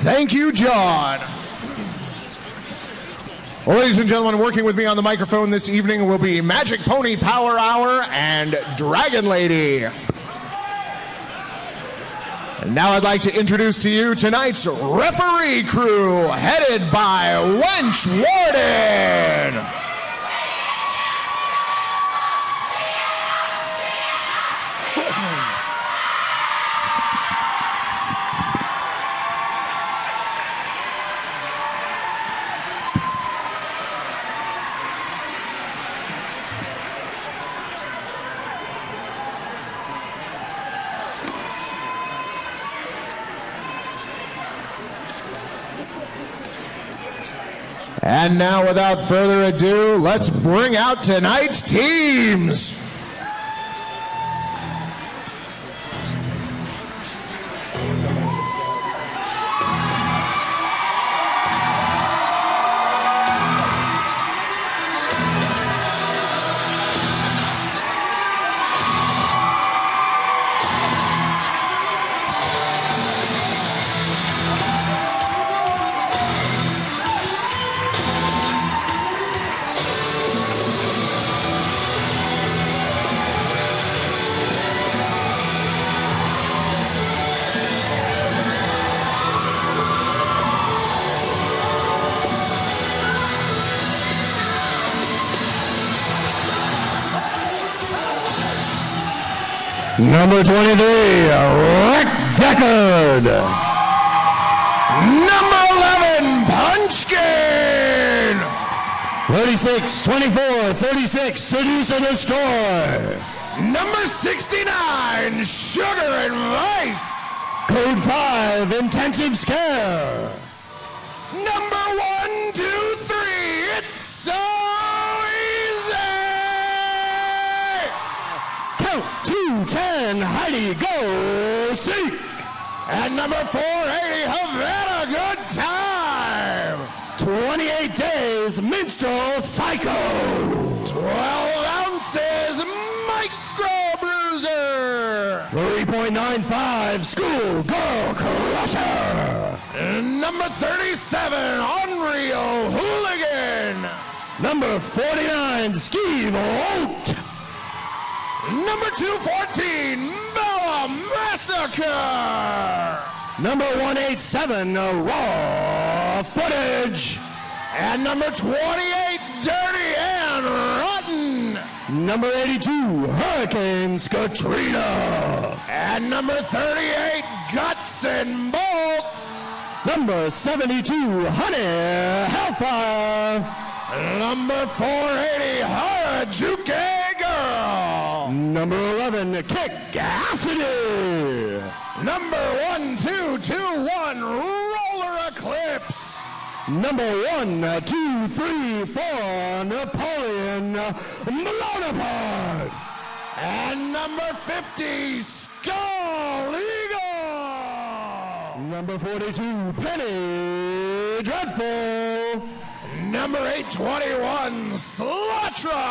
Thank you, John. Well, ladies and gentlemen, working with me on the microphone this evening will be Magic Pony Power Hour and Dragon Lady. And now I'd like to introduce to you tonight's referee crew, headed by Wench Warden. And now, without further ado, let's bring out tonight's teams. Number 23, Rick Deckard. Number 11, Punchkin. 36, 24, 36, Seduce and Destroy. Number 69, Sugar and Vice. Code 5, Intensive Scare. Number 1, 2, 3, it's so easy. Count 210, Heidi, go seek. And number 480, Havana, good time. 28 days, Minstrel Psycho. 12 ounces, Micro Bruiser. 3.95, School Girl Crusher. And number 37, Unreal Hooligan. Number 49, Ski Volt. Number 214, Bella Massacre. Number 187, Raw Footage. And number 28, Dirty and Rotten. Number 82, Hurricanes Katrina. And number 38, Guts and Bolts. Number 72, Honey Hellfire. Number 480, Harajuku Girl. Number 11, Kick Cassidy. Number 1221, Roller Eclipse. Number 1, 2, 3, 4, Napoleon Bonaparte. And number 50, Skull Eagle. Number 42, Penny Dreadful. Number 821, Slatra.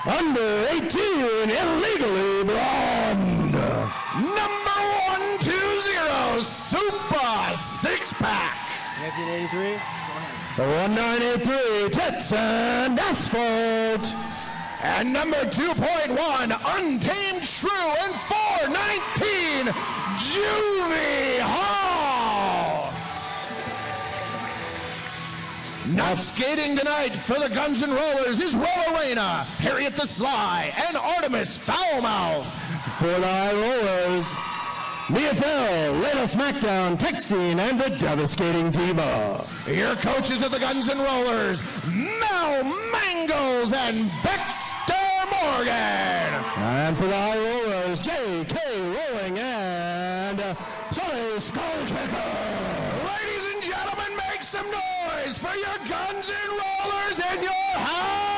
Under 18, Illegally Blonde. Number 120, Super Six Pack. 1983. 1983, Tits and Asphalt. And number 2.1, Untamed Shrew. And 419, Juvie Hall. Not skating tonight for the Guns N' Rollers is Rollerina, Harriet the Sly, and Artemis Foulmouth. For the High Rollers, Mia Farrow, Layla Smackdown, Texine, and the Devastating Diva. Your coaches of the Guns N' Rollers, Mel Mangles and Baxter Morgan. And for the High Rollers, J.K. Rowling and Sonny Skullkicker. Ladies and gentlemen, make some noise for your Guns N' Rollers and your Howlers!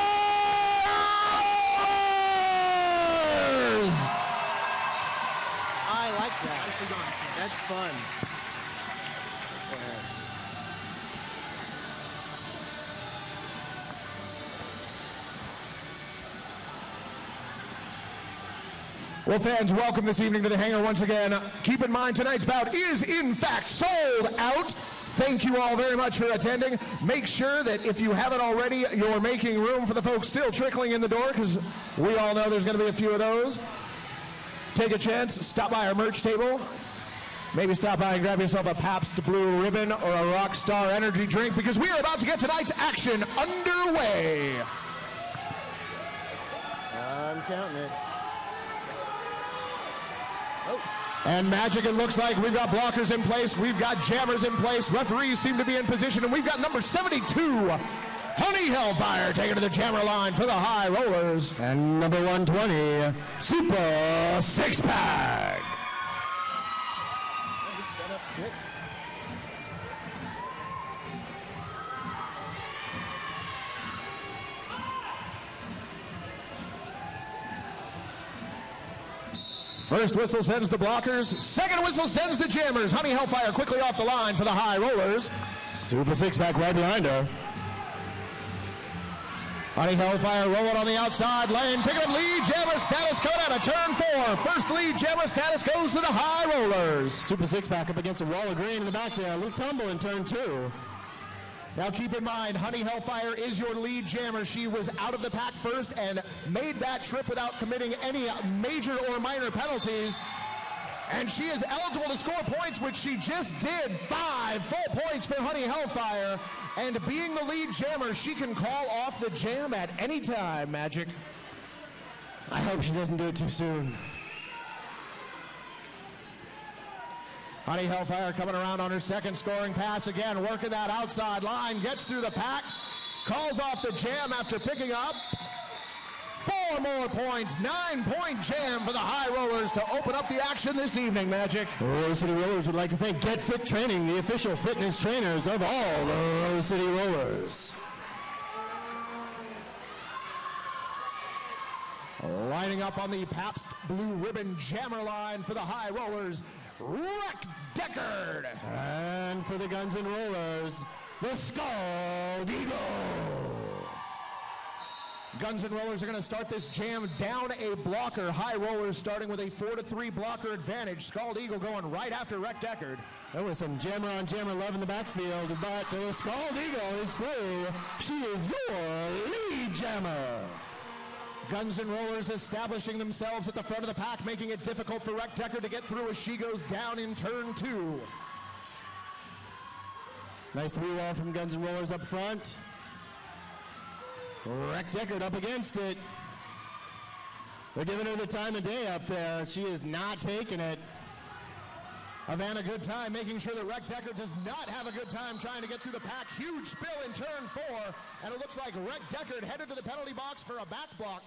I like that. That's fun. Well, fans, welcome this evening to the Hangar once again. Keep in mind, tonight's bout is, in fact, sold out. Thank you all very much for attending. Make sure that if you haven't already, you're making room for the folks still trickling in the door, because we all know there's going to be a few of those. Take a chance, stop by our merch table. Maybe stop by and grab yourself a Pabst Blue Ribbon or a Rockstar Energy drink, because we are about to get tonight's action underway. I'm counting it. And Magic, it looks like we've got blockers in place, we've got jammers in place, referees seem to be in position, and we've got number 72, Honey Hellfire, taking to the jammer line for the High Rollers. And number 120, Super Six Pack. Set up quick. First whistle sends the blockers. Second whistle sends the jammers. Honey Hellfire quickly off the line for the High Rollers. Super Six Pack right behind her. Honey Hellfire rolling on the outside lane. Picking up lead jammer status go down to turn 4. First lead jammer status goes to the High Rollers. Super Six Pack up against a wall of green in the back there. A little tumble in turn 2. Now keep in mind, Honey Hellfire is your lead jammer. She was out of the pack first and made that trip without committing any major or minor penalties. And she is eligible to score points, which she just did. 5 full points for Honey Hellfire. And being the lead jammer, she can call off the jam at any time, Magic. I hope she doesn't do it too soon. Honey Hellfire coming around on her second scoring pass again, working that outside line, gets through the pack, calls off the jam after picking up 4 more points. 9-point jam for the High Rollers to open up the action this evening, Magic. Rose City Rollers would like to thank Get Fit Training, the official fitness trainers of all the Rose City Rollers. Lining up on the Pabst Blue Ribbon jammer line for the High Rollers, Wreck Deckard. And for the Guns N' Rollers, the Skull Eagle. Guns N' Rollers are going to start this jam down a blocker. High Rollers starting with a 4-3 blocker advantage. Skull Eagle going right after Wreck Deckard. There was some jammer on jammer love in the backfield, but the Skull Eagle is through. She is your lead jammer. Guns N' Rollers establishing themselves at the front of the pack, making it difficult for Wreck Deckard to get through as she goes down in turn 2. Nice 3-wall from Guns N' Rollers up front. Wreck Deckard up against it. They're giving her the time of day up there. She is not taking it. Having a good time, making sure that Wreck Deckard does not have a good time trying to get through the pack. Huge spill in turn 4, and it looks like Wreck Deckard headed to the penalty box for a back block.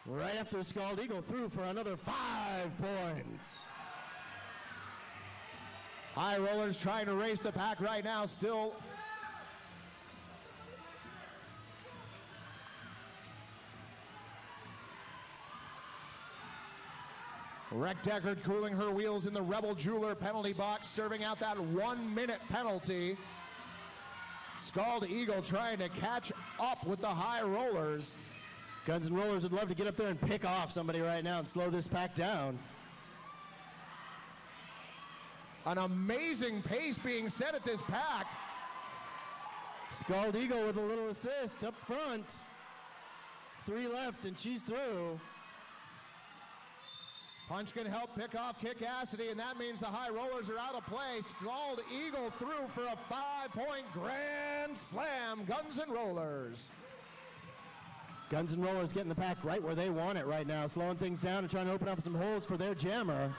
Right after Skull Eagle through for another 5 points. High Rollers trying to race the pack right now, still. Wreck Deckard cooling her wheels in the Rebel Jeweler penalty box, serving out that 1-minute penalty. Skull Eagle trying to catch up with the High Rollers. Guns N' Rollers would love to get up there and pick off somebody right now and slow this pack down. An amazing pace being set at this pack. Skull Eagle with a little assist up front. 3 left and she's through. Punch can help pick off Kick Cassidy, and that means the High Rollers are out of play. Skull Eagle through for a 5-point grand slam. Guns N' Rollers. Guns N' Rollers getting the pack right where they want it right now, slowing things down and trying to open up some holes for their jammer.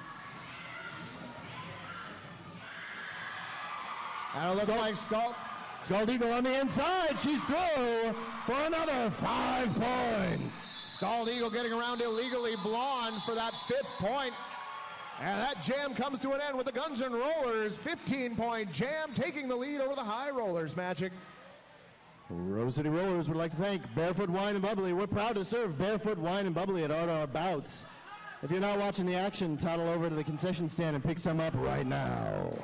And it looks like Skull Eagle on the inside. She's through for another 5 points. Skull Eagle getting around illegally blonde for that 5th point. And that jam comes to an end with the Guns N' Rollers 15-point jam taking the lead over the High Rollers, Magic. Rose City Rollers would like to thank Barefoot Wine and Bubbly. We're proud to serve Barefoot Wine and Bubbly at all our bouts. If you're not watching the action, toddle over to the concession stand and pick some up right now.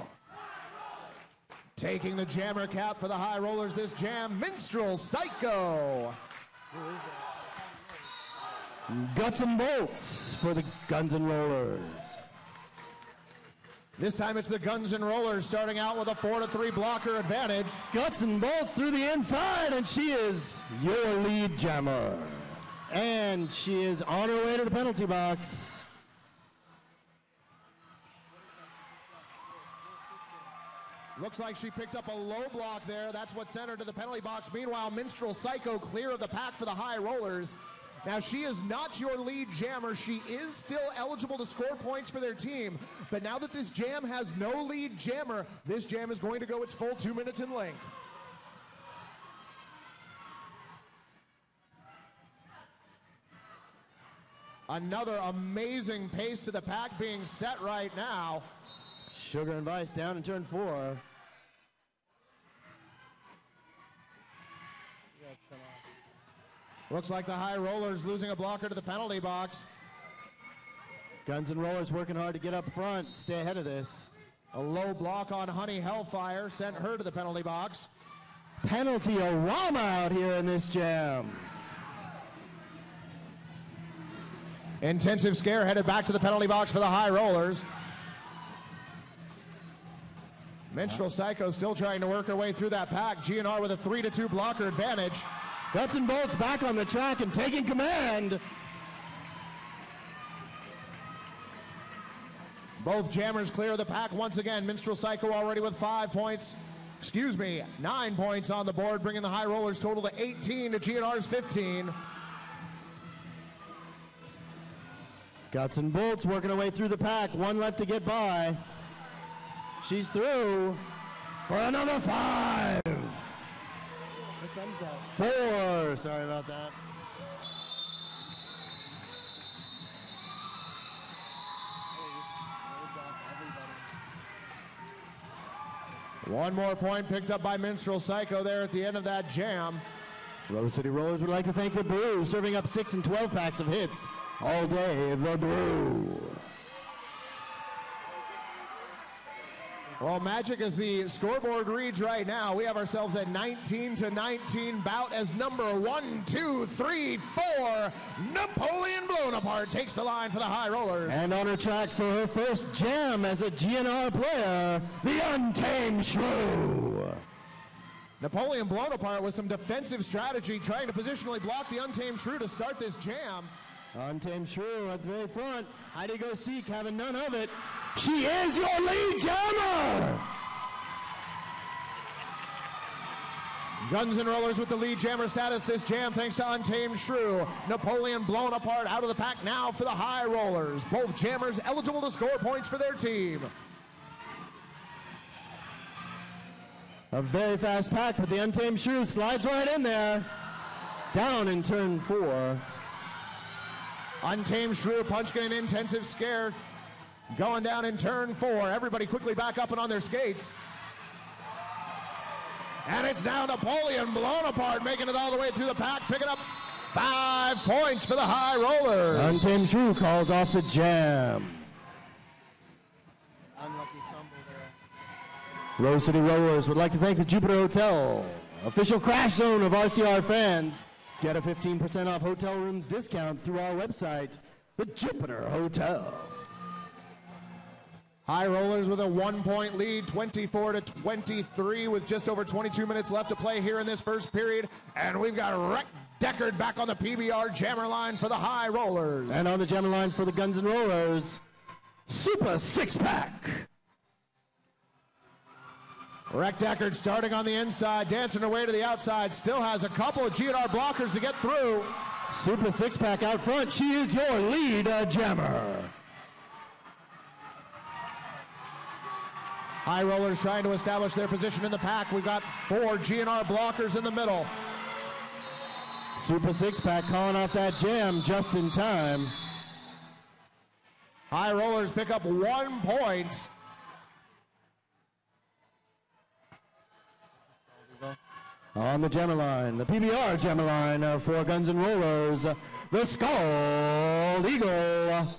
Taking the jammer cap for the High Rollers this jam, Minstrel Psycho. Guts and bolts for the Guns and Rollers. This time it's the Guns and Rollers starting out with a 4-3 blocker advantage. Guts and bolts through the inside, and she is your lead jammer. And she is on her way to the penalty box. Looks like she picked up a low block there. That's what sent her to the penalty box. Meanwhile, Minstrel Psycho clear of the pack for the High Rollers. Now, she is not your lead jammer. She is still eligible to score points for their team. But now that this jam has no lead jammer, this jam is going to go its full 2 minutes in length. Another amazing pace to the pack being set right now. Sugar and Vice down in turn 4. Looks like the High Rollers losing a blocker to the penalty box. Guns and Rollers working hard to get up front, stay ahead of this. A low block on Honey Hellfire sent her to the penalty box. Penalty-a-rama out here in this jam. Intensive Scare headed back to the penalty box for the High Rollers. Minstrel Psycho still trying to work her way through that pack. GNR with a 3-2 blocker advantage. Guts and bolts back on the track and taking command. Both jammers clear of the pack once again. Minstrel Psycho already with 9 points on the board, bringing the High Rollers total to 18 to GNR's 15. Guts and bolts working her way through the pack. One left to get by. She's through for another 5. Thumbs up. 4. Sorry about that. One more point picked up by Minstrel Psycho there at the end of that jam. Rose City Rollers would like to thank the Brew, serving up 6 and 12 packs of hits all day. The Brew. Well, magic as the scoreboard reads right now, we have ourselves a 19-19 bout as number 1, 2, 3, 4, Napoleon Bonaparte takes the line for the High Rollers. And on her track for her first jam as a GNR player, the Untamed Shrew. Napoleon Bonaparte with some defensive strategy, trying to positionally block the Untamed Shrew to start this jam. Untamed Shrew at the very front. Heidi Go Seek having none of it. She is your lead jammer! Guns and Rollers with the lead jammer status this jam thanks to Untamed Shrew. Napoleon blown apart out of the pack now for the High Rollers. Both jammers eligible to score points for their team. A very fast pack, but the Untamed Shrew slides right in there. Down in turn 4. Untamed Shrew punching an Intensive Scare. Going down in turn 4. Everybody quickly back up and on their skates. And it's now Napoleon blown apart, making it all the way through the pack, picking up 5 points for the High Rollers. Untamed Shrew calls off the jam. Unlucky tumble there. Rose City Rollers would like to thank the Jupiter Hotel, official crash zone of RCR fans. Get a 15% off hotel rooms discount through our website, the Jupiter Hotel. High Rollers with a 1-point lead, 24-23, with just over 22 minutes left to play here in this first period. And we've got Rick Deckard back on the PBR jammer line for the High Rollers. And on the jammer line for the Guns and Rollers, Super 6-pack. Rick Deckard starting on the inside, dancing her way to the outside, still has a couple of GNR blockers to get through. Super 6-pack out front, she is your lead jammer. High Rollers trying to establish their position in the pack. We've got 4 GNR blockers in the middle. Super 6-pack calling off that jam just in time. High Rollers pick up 1 point. On the jammer line, the PBR jammer line for Guns and Rollers, the Skull Eagle.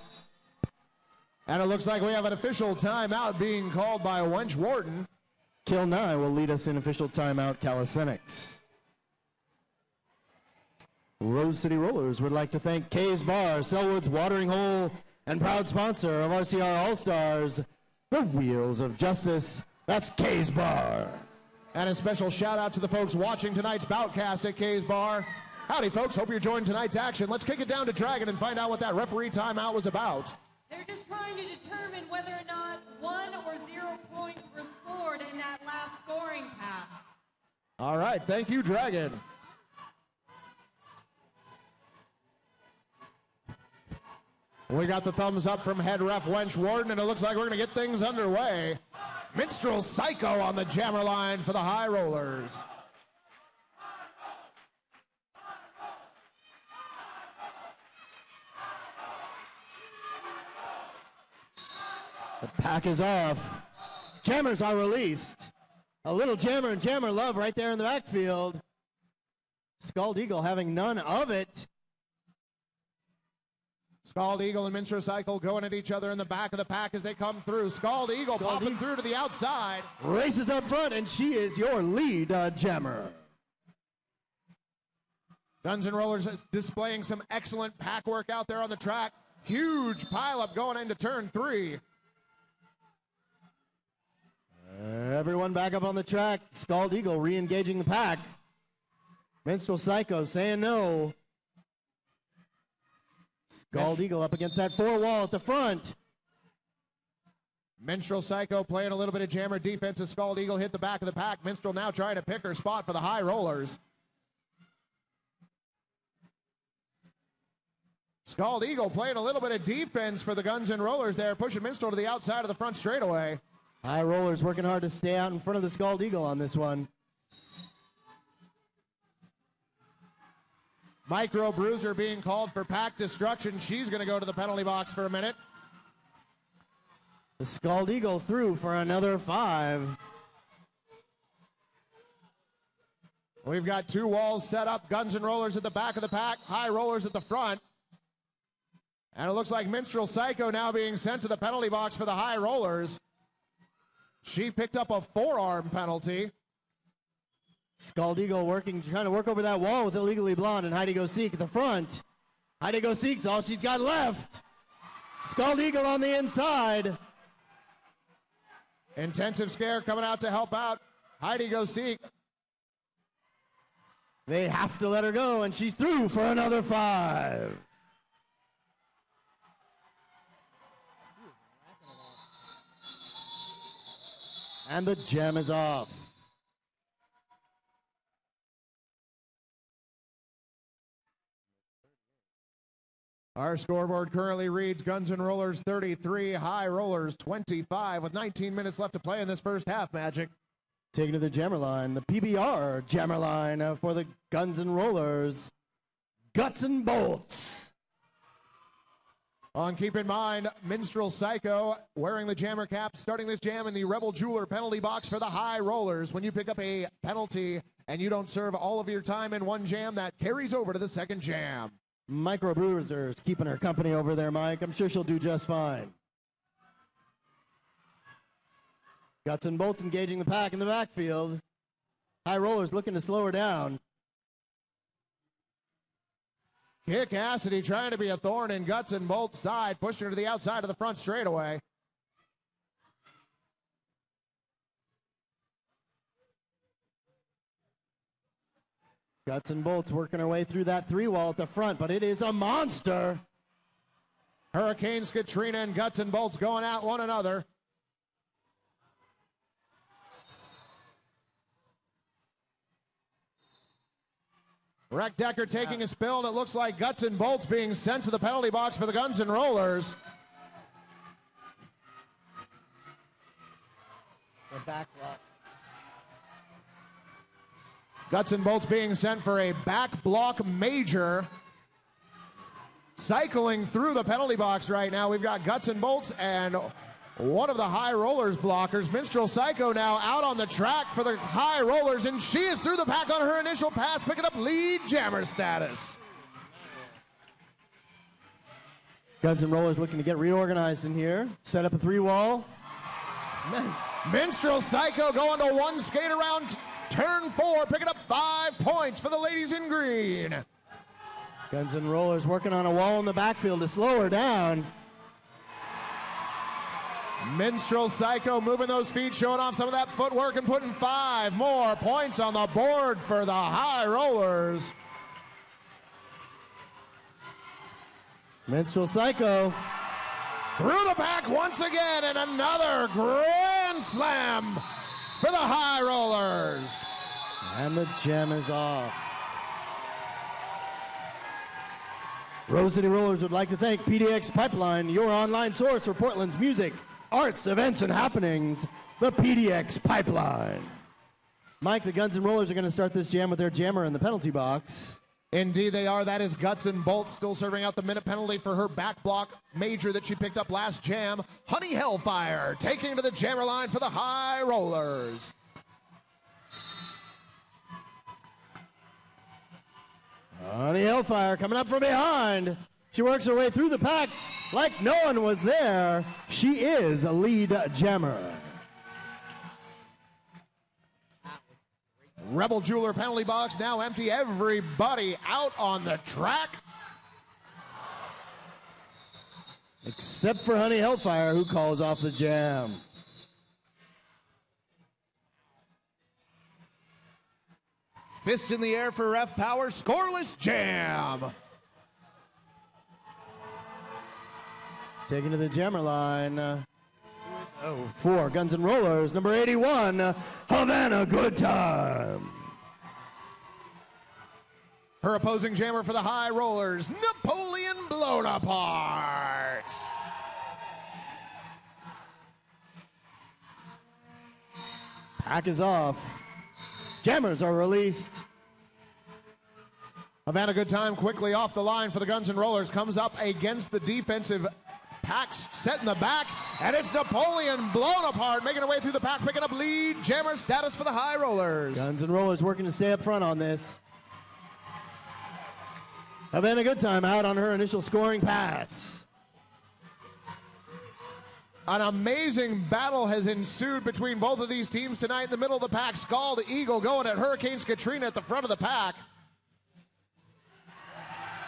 And it looks like we have an official timeout being called by Wench Wharton. Kill Nye will lead us in official timeout calisthenics. Rose City Rollers would like to thank Kay's Bar, Selwood's Watering Hole, and proud sponsor of RCR All-Stars, the Wheels of Justice. That's Kay's Bar. And a special shout out to the folks watching tonight's boutcast at Kay's Bar. Howdy, folks. Hope you're enjoying tonight's action. Let's kick it down to Dragon and find out what that referee timeout was about. They're just trying to determine whether or not 1 or 0 points were scored in that last scoring pass. All right. Thank you, Dragon. We got the thumbs up from head ref Wench Warden, and it looks like we're going to get things underway. Minstrel Psycho on the jammer line for the High Rollers. The pack is off. Jammers are released. A little jammer and jammer love right there in the backfield. Scald Eagle having none of it. Scald Eagle and Minstrel Cycle going at each other in the back of the pack as they come through. Scald Eagle popping through to the outside. Races up front, and she is your lead jammer. Guns N' Rollers is displaying some excellent pack work out there on the track. Huge pileup going into turn 3. Everyone back up on the track. Scald Eagle re-engaging the pack. Minstrel Psycho saying no. Scald Eagle up against that 4 wall at the front. Minstrel Psycho playing a little bit of jammer defense as Scald Eagle hit the back of the pack. Minstrel now trying to pick her spot for the High Rollers. Scald Eagle playing a little bit of defense for the Guns N' Rollers there, pushing Minstrel to the outside of the front straightaway. High Rollers working hard to stay out in front of the Scald Eagle on this one. Micro Bruiser being called for pack destruction. She's going to go to the penalty box for a minute. The Scald Eagle through for another 5. We've got 2 walls set up. Guns N' Rollers at the back of the pack. High Rollers at the front. And it looks like Minstrel Psycho now being sent to the penalty box for the High Rollers. She picked up a forearm penalty. Scald Eagle trying to work over that wall with Illegally Blonde and Heidi Go Seek at the front. Heidi Go Seek's all she's got left. Scald Eagle on the inside. Intensive Scare coming out to help out Heidi Go Seek. They have to let her go, and she's through for another 5. And the jam is off. Our scoreboard currently reads Guns N' Rollers 33, High Rollers 25, with 19 minutes left to play in this first half, Magic. Taking to the jammer line, the PBR jammer line for the Guns N' Rollers, Guts and Bolts. Keep in mind, Minstrel Psycho wearing the jammer cap, starting this jam in the Rebel Jeweler penalty box for the High Rollers. When you pick up a penalty and you don't serve all of your time in one jam, that carries over to the second jam. Micro Bruiser's keeping her company over there, Mike. I'm sure she'll do just fine. Guts and Bolts engaging the pack in the backfield. High Rollers looking to slow her down. Kick Cassidy trying to be a thorn in Guts and Bolts' side, pushing her to the outside of the front straightaway. Guts and Bolts working her way through that 3 wall at the front, but it is a monster. Hurricanes Katrina and Guts and Bolts going at one another. Wreck Decker taking a spill, and it looks like Guts and Bolts being sent to the penalty box for the Guns N' Rollers. The back block. Guts and Bolts being sent for a back block major. Cycling through the penalty box right now, we've got Guts and Bolts and one of the High Rollers blockers. Minstrel Psycho now out on the track for the High Rollers, and she is through the pack on her initial pass, picking up lead jammer status. Guns N' Rollers looking to get reorganized in here. Set up a 3 wall. Minstrel Psycho going to one skate around turn 4, picking up 5 points for the ladies in green. Guns N' Rollers working on a wall in the backfield to slow her down. Minstrel Psycho moving those feet, showing off some of that footwork and putting 5 more points on the board for the High Rollers. Minstrel Psycho Through the back once again, and another grand slam for the High Rollers. And the gem is off. Rose City Rollers would like to thank PDX Pipeline, your online source for Portland's music, arts, events, and happenings. The PDX Pipeline. Mike, the Guns N' Rollers are going to start this jam with their jammer in the penalty box. Indeed they are. That is Guts and Bolts, still serving out the minute penalty for her back block major that she picked up last jam. Honey Hellfire taking to the jammer line for the High Rollers. Honey Hellfire coming up from behind. She works her way through the pack like no one was there. She is a lead jammer. Rebel Jeweler penalty box now empty. Everybody out on the track. Except for Honey Hellfire, who calls off the jam. Fists in the air for Ref Power. Scoreless jam. Taken to the jammer line. For Guns N' Rollers, number 81, Havana Good Time. Her opposing jammer for the High Rollers, Napoleon Blown Apart. Pack is off. Jammers are released. Havana Good Time quickly off the line for the Guns N' Rollers. Comes up against the defensive packs set in the back, and it's Napoleon Blown Apart making her way through the pack, picking up lead jammer status for the High Rollers. Guns N' Rollers working to stay up front on this. Havana Good Time out on her initial scoring pass. An amazing battle has ensued between both of these teams tonight in the middle of the pack. Scald Eagle going at Hurricanes Katrina at the front of the pack.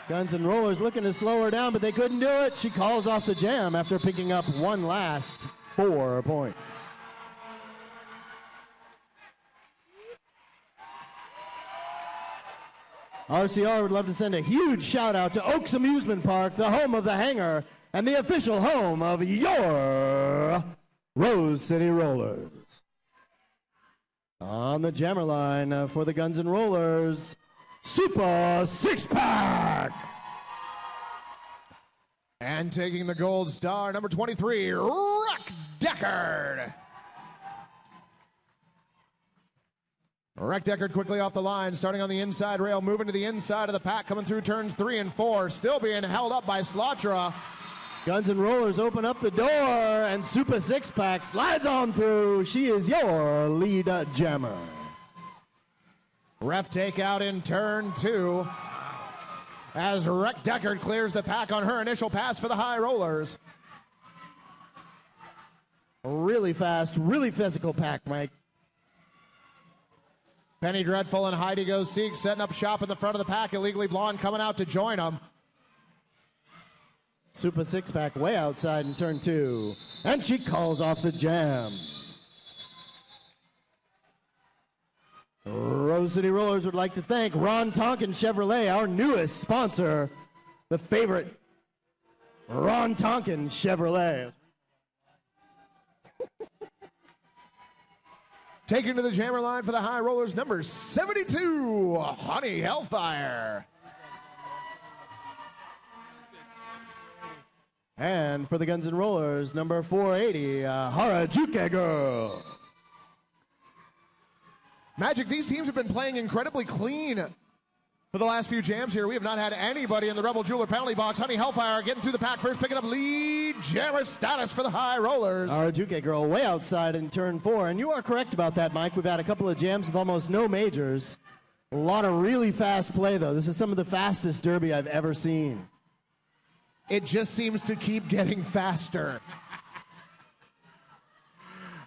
Guns N' Rollers looking to slow her down, but they couldn't do it. She calls off the jam after picking up one last 4 points. RCR would love to send a huge shout out to Oaks Amusement Park, the home of the Hangar, and the official home of your Rose City Rollers. On the jammer line for the Guns N' Rollers, Super Six-Pack. And taking the gold star, number 23, Rick Deckard. Rick Deckard quickly off the line, starting on the inside rail, moving to the inside of the pack, coming through turns 3 and 4, still being held up by Slatra. Guns N' Rollers open up the door, and Super Six-Pack slides on through. She is your lead jammer. Ref takeout in turn 2 as Rick Deckard clears the pack on her initial pass for the High Rollers. Really fast, really physical pack, Mike. Penny Dreadful and Heidi Go Seek setting up shop in the front of the pack. Illegally Blonde coming out to join them. Super Six-Pack way outside in turn 2. And she calls off the jam. Rose City Rollers would like to thank Ron Tonkin Chevrolet, our newest sponsor, the favorite Ron Tonkin Chevrolet. Taking to the jammer line for the High Rollers, number 72, Honey Hellfire. And for the Guns N' Rollers, number 480, Harajuku Girl. Magic, these teams have been playing incredibly clean for the last few jams here. We have not had anybody in the Rebel Jeweler penalty box. Honey Hellfire getting through the pack first, picking up lead jammer status for the High Rollers. Harajuku Girl way outside in turn 4. And you are correct about that, Mike. We've had a couple of jams with almost no majors. A lot of really fast play, though. This is some of the fastest derby I've ever seen. It just seems to keep getting faster.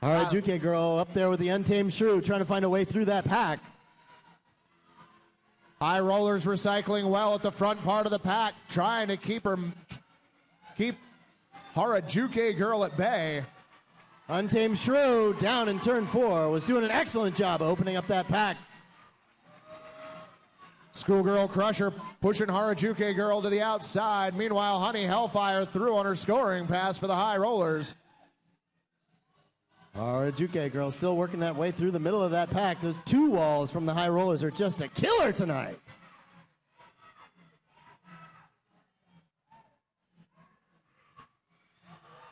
Harajuku Girl up there with the Untamed Shrew trying to find a way through that pack. High Rollers recycling well at the front part of the pack, trying to keep Harajuku Girl at bay. Untamed Shrew down in turn 4 was doing an excellent job opening up that pack. Schoolgirl Crusher pushing Harajuku Girl to the outside. Meanwhile, Honey Hellfire through on her scoring pass for the High Rollers. Harajuku Girl still working that way through the middle of that pack. Those 2 walls from the High Rollers are just a killer tonight.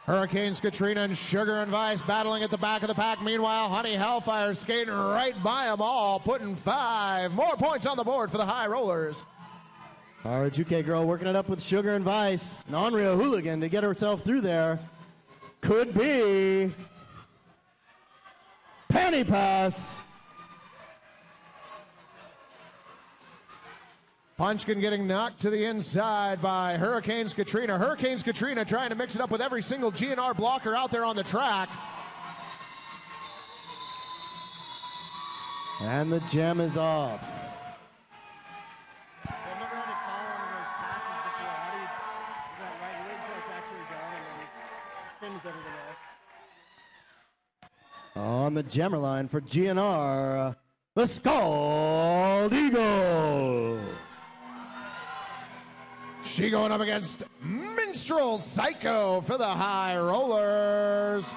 Hurricanes Katrina and Sugar and Vice battling at the back of the pack. Meanwhile, Honey Hellfire skating right by them all, putting 5 more points on the board for the High Rollers. Harajuku Girl working it up with Sugar and Vice. An Onryo Hooligan to get herself through there. Could be Panty Pass. Punchkin getting knocked to the inside by Hurricanes Katrina. Hurricanes Katrina trying to mix it up with every single GNR blocker out there on the track. And the gem is off. So I've never had to call one of those passes before. How do you, is that right? You wait until it's actually done and then same as everything else. On the jammer line for GNR, the Scald Eagle. She going up against Minstrel Psycho for the High Rollers.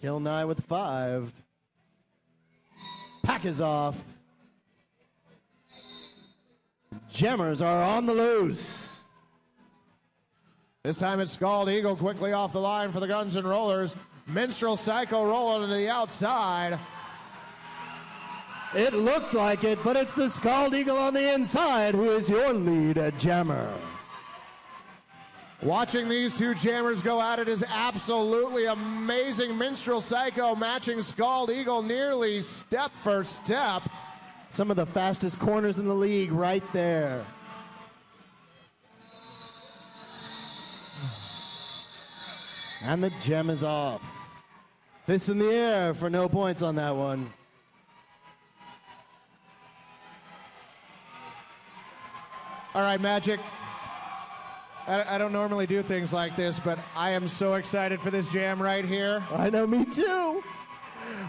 Kill Nye with 5. Pack is off. Gemmers are on the loose. This time it's Scald Eagle quickly off the line for the Guns and Rollers. Minstrel Psycho rolling to the outside. It looked like it, but it's the Scald Eagle on the inside who is your lead jammer. Watching these 2 jammers go at it is absolutely amazing. Minstrel Psycho matching Scald Eagle nearly step for step. Some of the fastest corners in the league right there. And the gem is off. Fist in the air for no points on that one. All right, Magic. I don't normally do things like this, but I am so excited for this jam right here. I know, me too.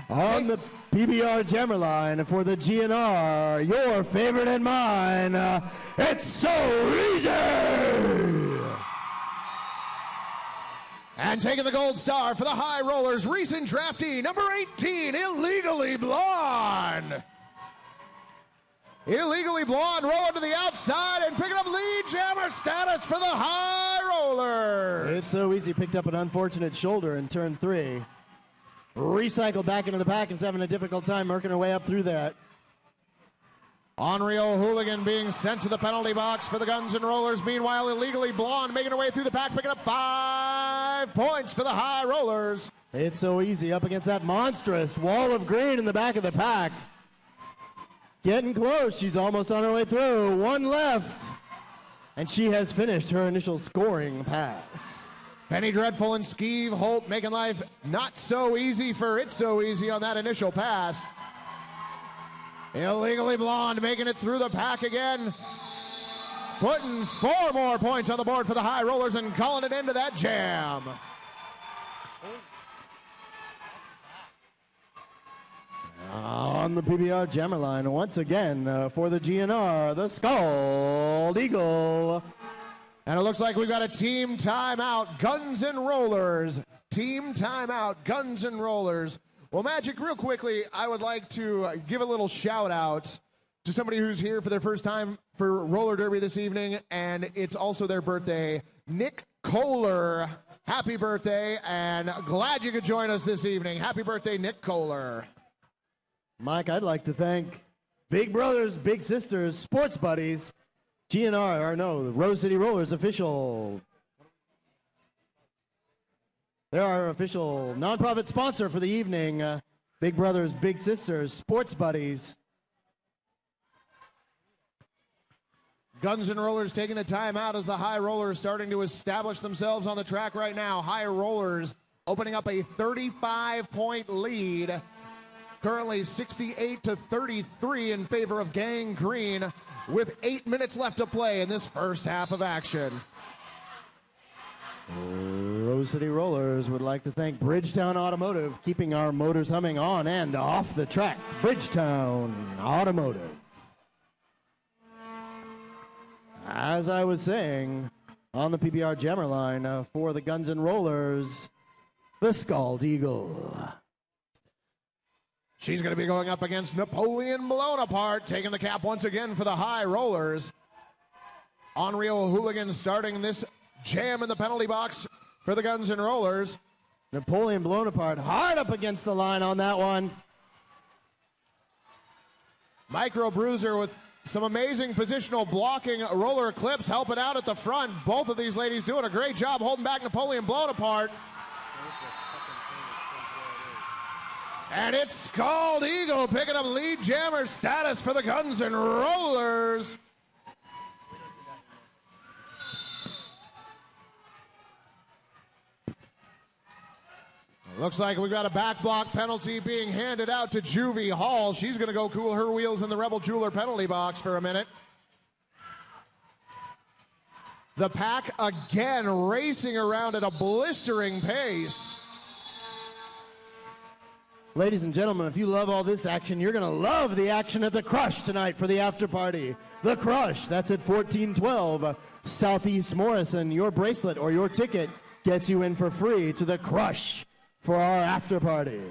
On the PBR jammer line for the GNR, your favorite and mine, it's so easy! And taking the gold star for the High Rollers, recent draftee, number 18, Illegally Blonde. Illegally Blonde rolling to the outside and picking up lead jammer status for the High Rollers. It's so easy. Picked up an unfortunate shoulder in turn 3. Recycled back into the pack and is having a difficult time working her way up through that. Onryo Hooligan being sent to the penalty box for the Guns and Rollers. Meanwhile, Illegally Blonde making her way through the pack, picking up 5 points for the High Rollers. It's so easy up against that monstrous wall of green in the back of the pack. Getting close. She's almost on her way through. 1 left. And she has finished her initial scoring pass. Penny Dreadful and Skeeve Holt making life not so easy for It's So Easy on that initial pass. Illegally Blonde making it through the pack again. Putting 4 more points on the board for the High Rollers and calling it into that jam. On the PBR jammer line, once again for the GNR, the Scald Eagle. And it looks like we've got a team timeout, Guns and Rollers. Team timeout, Guns and Rollers. Well, Magic, real quickly, I would like to give a little shout out to somebody who's here for their first time for roller derby this evening, and it's also their birthday. Nick Kohler, happy birthday, and glad you could join us this evening. Happy birthday, Nick Kohler. Mike, I'd like to thank Big Brothers, Big Sisters, Sports Buddies, GNR, or no, the Rose City Rollers official. They're our official nonprofit sponsor for the evening. Big Brothers, Big Sisters, Sports Buddies. Guns and Rollers taking a timeout as the High Rollers starting to establish themselves on the track right now. High Rollers opening up a 35-point lead. Currently 68-33 in favor of Gang Green with 8 minutes left to play in this first half of action. Rose City Rollers would like to thank Bridgetown Automotive, keeping our motors humming on and off the track. Bridgetown Automotive. As I was saying, on the PBR jammer line for the Guns N' Rollers, the Scald Eagle. She's going to be going up against Napoleon Bonaparte, taking the cap once again for the High Rollers. Unreal Hooligan starting this jam in the penalty box for the Guns N' Rollers. Napoleon Bonaparte hard up against the line on that one. Micro Bruiser with some amazing positional blocking roller clips helping out at the front. Both of these ladies doing a great job holding back Napoleon Bonaparte. And it's Scald Eagle picking up lead jammer status for the Guns N' Rollers. Looks like we've got a back block penalty being handed out to Juvie Hall. She's going to go cool her wheels in the Rebel Jeweler penalty box for a minute. The pack again racing around at a blistering pace. Ladies and gentlemen, if you love all this action, you're going to love the action at the Crush tonight for the after party. The Crush, that's at 1412 Southeast Morrison. Your bracelet or your ticket gets you in for free to the Crush for our after party.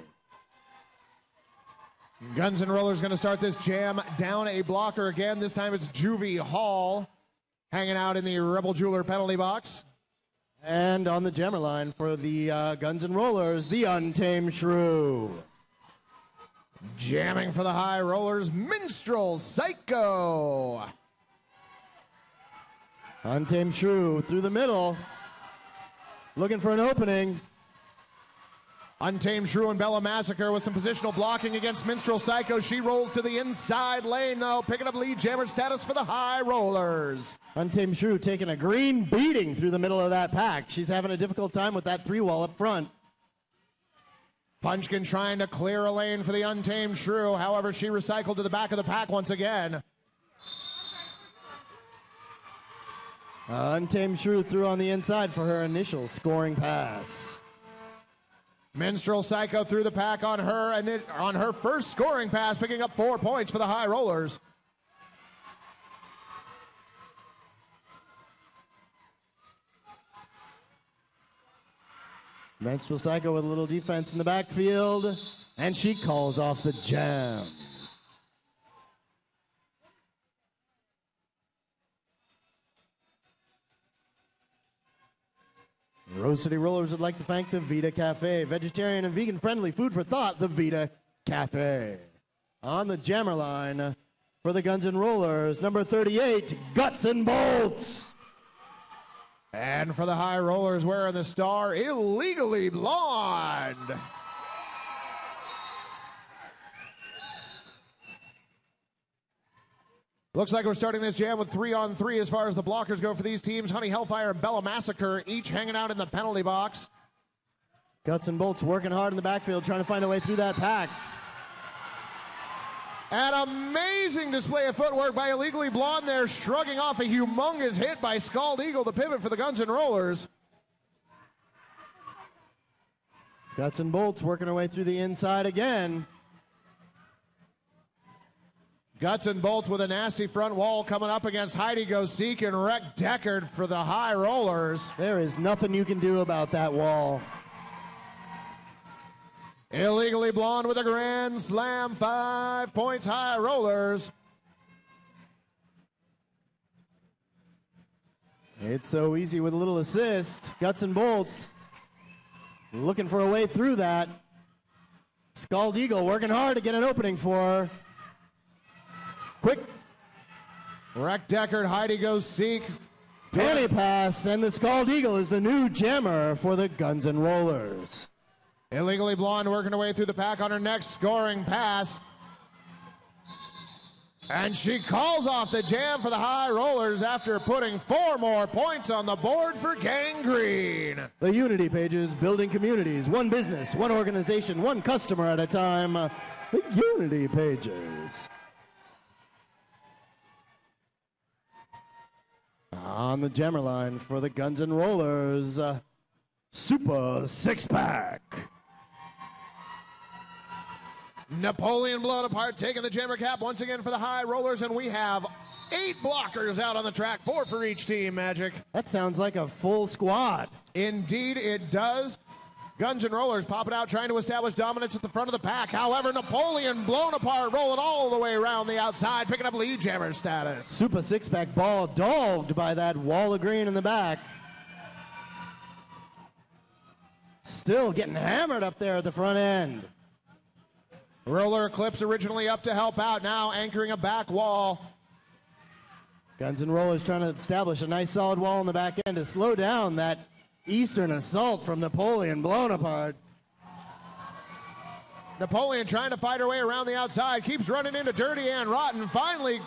Guns N' Rollers going to start this jam down a blocker again. This time it's Juvie Hall hanging out in the Rebel Jeweler penalty box. And on the jammer line for the Guns N' Rollers, the Untamed Shrew. Jamming for the High Rollers, Minstrel Psycho. Untamed Shrew through the middle, looking for an opening. Untamed Shrew and Bella Massacre with some positional blocking against Minstrel Psycho. She rolls to the inside lane, though, picking up lead jammer status for the High Rollers. Untamed Shrew taking a green beating through the middle of that pack. She's having a difficult time with that three wall up front. Punchkin trying to clear a lane for the Untamed Shrew. However, she recycled to the back of the pack once again. Untamed Shrew threw on the inside for her initial scoring pass. Minstrel Psycho through the pack on her first scoring pass, picking up 4 points for the High Rollers. Minstrel Psycho with a little defense in the backfield, and she calls off the jam. Rose City Rollers would like to thank the Vita Cafe, vegetarian and vegan friendly food for thought, the Vita Cafe. On the jammer line for the Guns N' Rollers, number 38, Guts and Bolts. And for the High Rollers wearing the star, Illegally Blonde. Looks like we're starting this jam with 3-on-3 as far as the blockers go for these teams. Honey Hellfire and Bella Massacre each hanging out in the penalty box. Guts and Bolts working hard in the backfield, trying to find a way through that pack. An amazing display of footwork by Illegally Blonde there, shrugging off a humongous hit by Scald Eagle, the pivot for the Guns N' Rollers. Guts and Bolts working her way through the inside again. Guts and Bolts with a nasty front wall coming up against Heidi Gosek and Wreck Deckard for the High Rollers. There is nothing you can do about that wall. Illegally Blonde with a grand slam, 5 points, High Rollers. It's so easy with a little assist. Guts and Bolts looking for a way through that. Scald Eagle working hard to get an opening for her. Quick. Wreck Deckard, Heidi Gosek. Penny pass, and the Scald Eagle is the new jammer for the Guns N' Rollers. Illegally Blonde working her way through the pack on her next scoring pass. And she calls off the jam for the High Rollers after putting 4 more points on the board for Gangrene. The Unity Pages, building communities, one business, one organization, one customer at a time. The Unity Pages. On the jammer line for the Guns N' Rollers, Super Six-Pack. Napoleon blown apart, taking the jammer cap once again for the High Rollers, and we have 8 blockers out on the track, 4 for each team, Magic. That sounds like a full squad. Indeed it does. Guns N' Rollers popping out, trying to establish dominance at the front of the pack. However, Napoleon blown apart, rolling all the way around the outside, picking up lead jammer status. Super Six-Pack ball dolved by that wall of green in the back. Still getting hammered up there at the front end. Roller Eclipse originally up to help out, now anchoring a back wall. Guns N' Rollers trying to establish a nice solid wall in the back end to slow down that Eastern assault from Napoleon blown apart. Napoleon trying to fight her way around the outside, keeps running into Dirty and Rotten, finally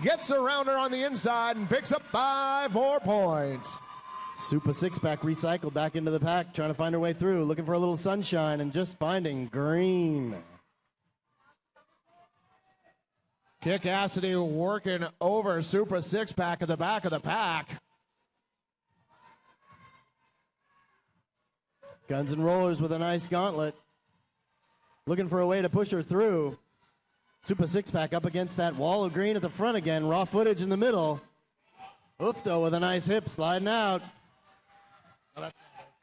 gets around her on the inside and picks up 5 more points. Super Six-Pack recycled back into the pack, trying to find her way through, looking for a little sunshine and just finding green. Kick Cassidy working over Super Six-Pack at the back of the pack. Guns N' Rollers with a nice gauntlet. Looking for a way to push her through. Super Six-Pack up against that wall of green at the front again. Raw footage in the middle. Ufto with a nice hip sliding out.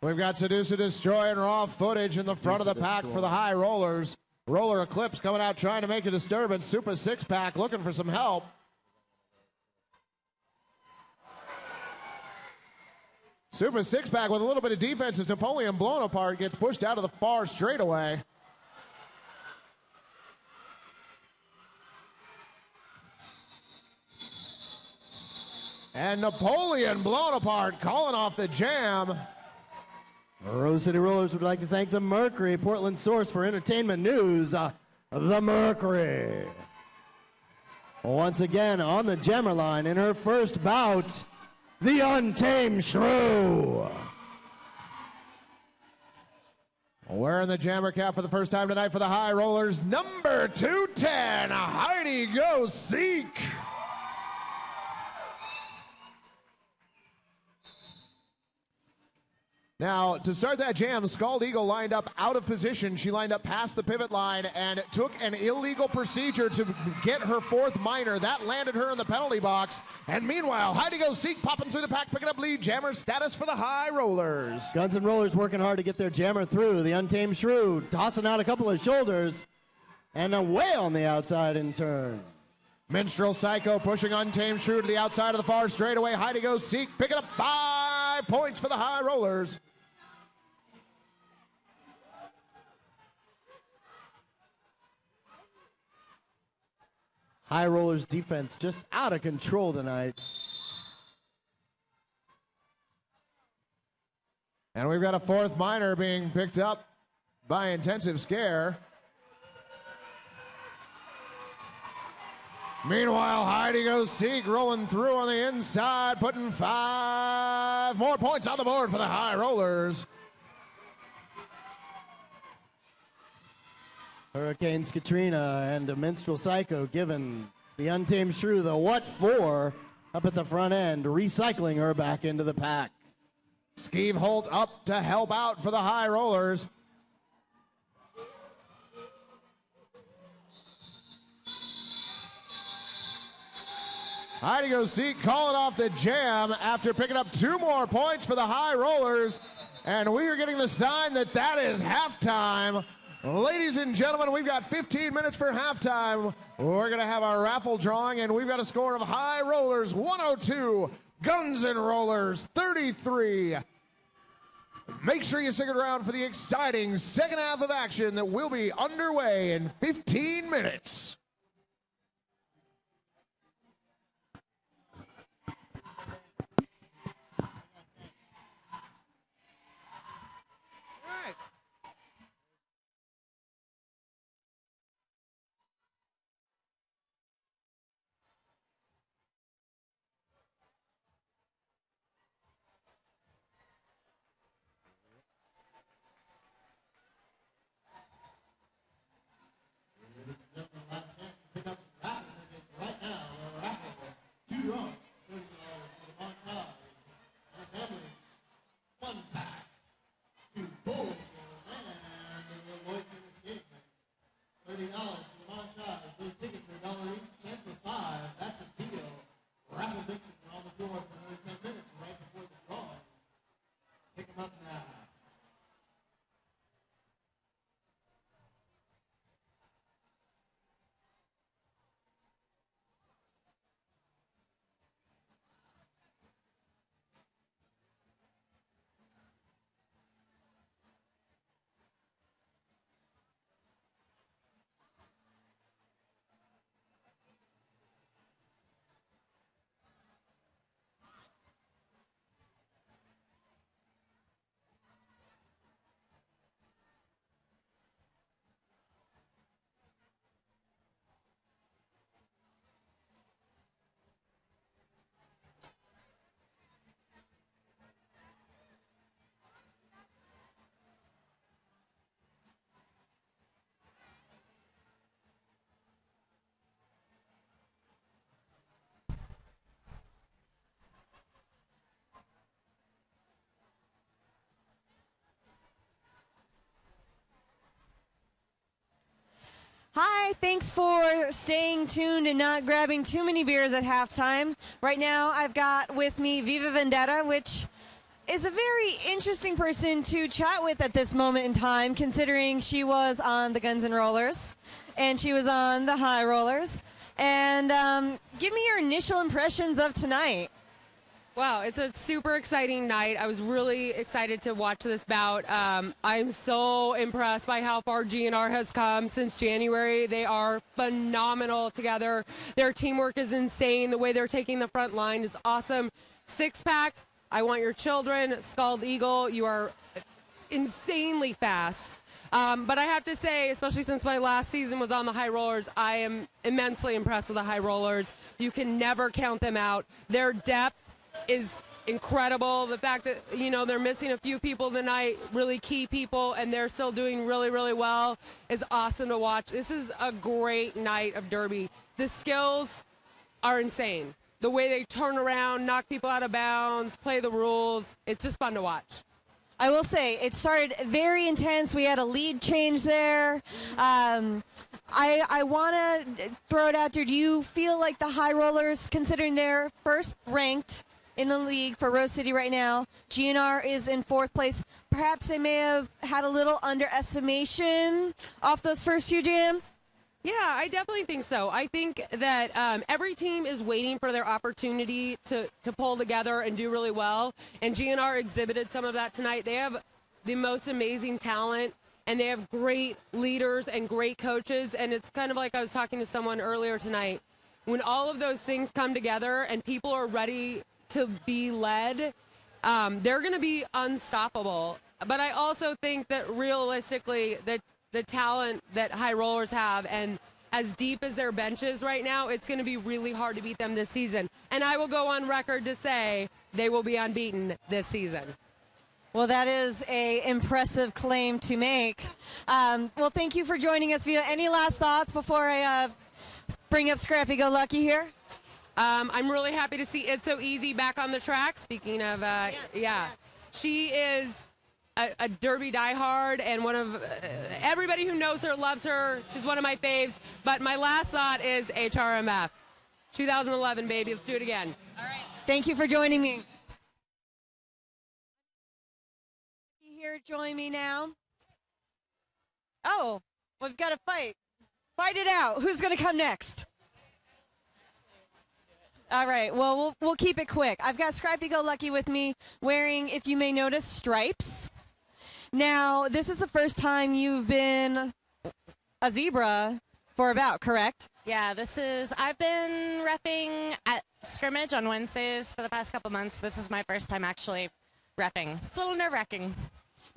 We've got Seduce and Destroy and Raw footage in the front of the pack for the High Rollers. Roller Eclipse coming out trying to make a disturbance. Super Six-Pack looking for some help. Super Six-Pack with a little bit of defense as Napoleon blown apart gets pushed out of the far straightaway. And Napoleon blown apart, calling off the jam. Rose City Rollers would like to thank the Mercury, Portland source for entertainment news. The Mercury. Once again on the jammer line in her first bout, the Untamed Shrew. Wearing the jammer cap for the first time tonight for the High Rollers, number 210, Heidi Go Seek. Now, to start that jam, Scald Eagle lined up out of position. She lined up past the pivot line and took an illegal procedure to get her 4th minor. That landed her in the penalty box. And meanwhile, Heidi Go Seek popping through the pack, picking up lead jammer status for the High Rollers. Guns N' Rollers working hard to get their jammer through. The Untamed Shrew tossing out a couple of shoulders and away on the outside in turn. Minstrel Psycho pushing Untamed Shrew to the outside of the far straightaway. Heidi Go Seek picking up 5 points for the High Rollers. High Rollers defense just out of control tonight. And we've got a 4th minor being picked up by Intensive Scare. Meanwhile, Heidi Go Seek rolling through on the inside, putting 5 more points on the board for the High Rollers. Hurricanes Katrina and Minstrel Psycho giving the Untamed Shrew the what for up at the front end, recycling her back into the pack. Skeeve Holt up to help out for the High Rollers. Heidi Go Seek calling off the jam after picking up 2 more points for the High Rollers. And we are getting the sign that that is halftime. Ladies and gentlemen, we've got 15 minutes for halftime. We're going to have our raffle drawing, and we've got a score of High Rollers 102, Guns N' Rollers 33. Make sure you stick around for the exciting second half of action that will be underway in 15 minutes. draws. $30 for the montage. And a family fun pack. 2 bowling balls and the Lloyd's in this game. $30 for the montage. Those tickets are $1 each, 10 for 5. That's a deal. Raffle mixes are on the floor for another 10 minutes right before the drawing. Pick them up now. Hi, thanks for staying tuned and not grabbing too many beers at halftime. Right now, I've got with me Viva Vendetta, which is a very interesting person to chat with at this moment in time, considering she was on the Guns N' Rollers and she was on the High Rollers. And give me your initial impressions of tonight. Wow, it's a super exciting night. I was really excited to watch this bout. I'm so impressed by how far GNR has come since January. They are phenomenal together. Their teamwork is insane. The way they're taking the front line is awesome. Six-pack, I want your children. Scald Eagle, you are insanely fast. But I have to say, especially since my last season was on the High Rollers, I am immensely impressed with the High Rollers. You can never count them out. Their depth is incredible. The fact that, you know, they're missing a few people tonight, really key people, and they're still doing really, really well, is awesome to watch. This is a great night of Derby. The skills are insane. The way they turn around, knock people out of bounds, play the rules, it's just fun to watch. I will say, it started very intense. We had a lead change there. I want to throw it out there. Do you feel like the High Rollers, considering they're first ranked in the league for Rose City right now, GNR is in 4th place, perhaps they may have had a little underestimation off those first few jams? Yeah, I definitely think so. I think that every team is waiting for their opportunity to pull together and do really well, and GNR exhibited some of that tonight. They have the most amazing talent, and they have great leaders and great coaches, and it's kind of like I was talking to someone earlier tonight. When all of those things come together and people are ready to be led, they're going to be unstoppable. But I also think that realistically, that the talent that High Rollers have, and as deep as their bench is right now, it's going to be really hard to beat them this season. And I will go on record to say they will be unbeaten this season. Well, that is an impressive claim to make. Well, thank you for joining us, Via. Any last thoughts before I bring up Scrappy Go Lucky here? I'm really happy to see It's So Easy back on the track. Speaking of, yes. She is a Derby diehard, and one of everybody who knows her loves her. She's one of my faves. But my last thought is HRMF. 2011, baby. Let's do it again. All right. Thank you for joining me. Here, join me now. Oh, we've got a fight. Fight it out. Who's going to come next? All right, well, we'll keep it quick. I've got Scrappy Go Lucky with me wearing, if you may notice, stripes. Now, this is the first time you've been a zebra for a bout, correct? Yeah, I've been reffing at scrimmage on Wednesdays for the past couple months. This is my first time actually reffing. It's a little nerve-wracking.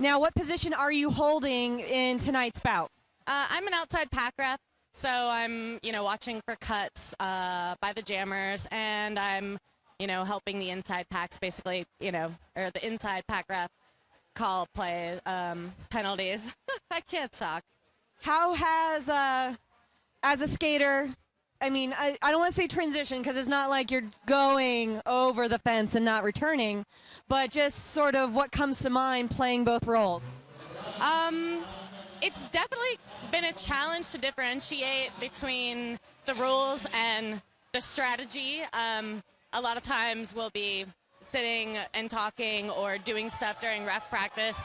Now, what position are you holding in tonight's bout? I'm an outside pack ref. So I'm, watching for cuts by the jammers, and I'm, helping the inside packs basically, or the inside pack ref call play penalties. I can't talk. How has, as a skater, I mean, I don't want to say transition because it's not like you're going over the fence and not returning, but just sort of what comes to mind playing both roles. It's definitely been a challenge to differentiate between the rules and the strategy. A lot of times we'll be sitting and talking or doing stuff during ref practice,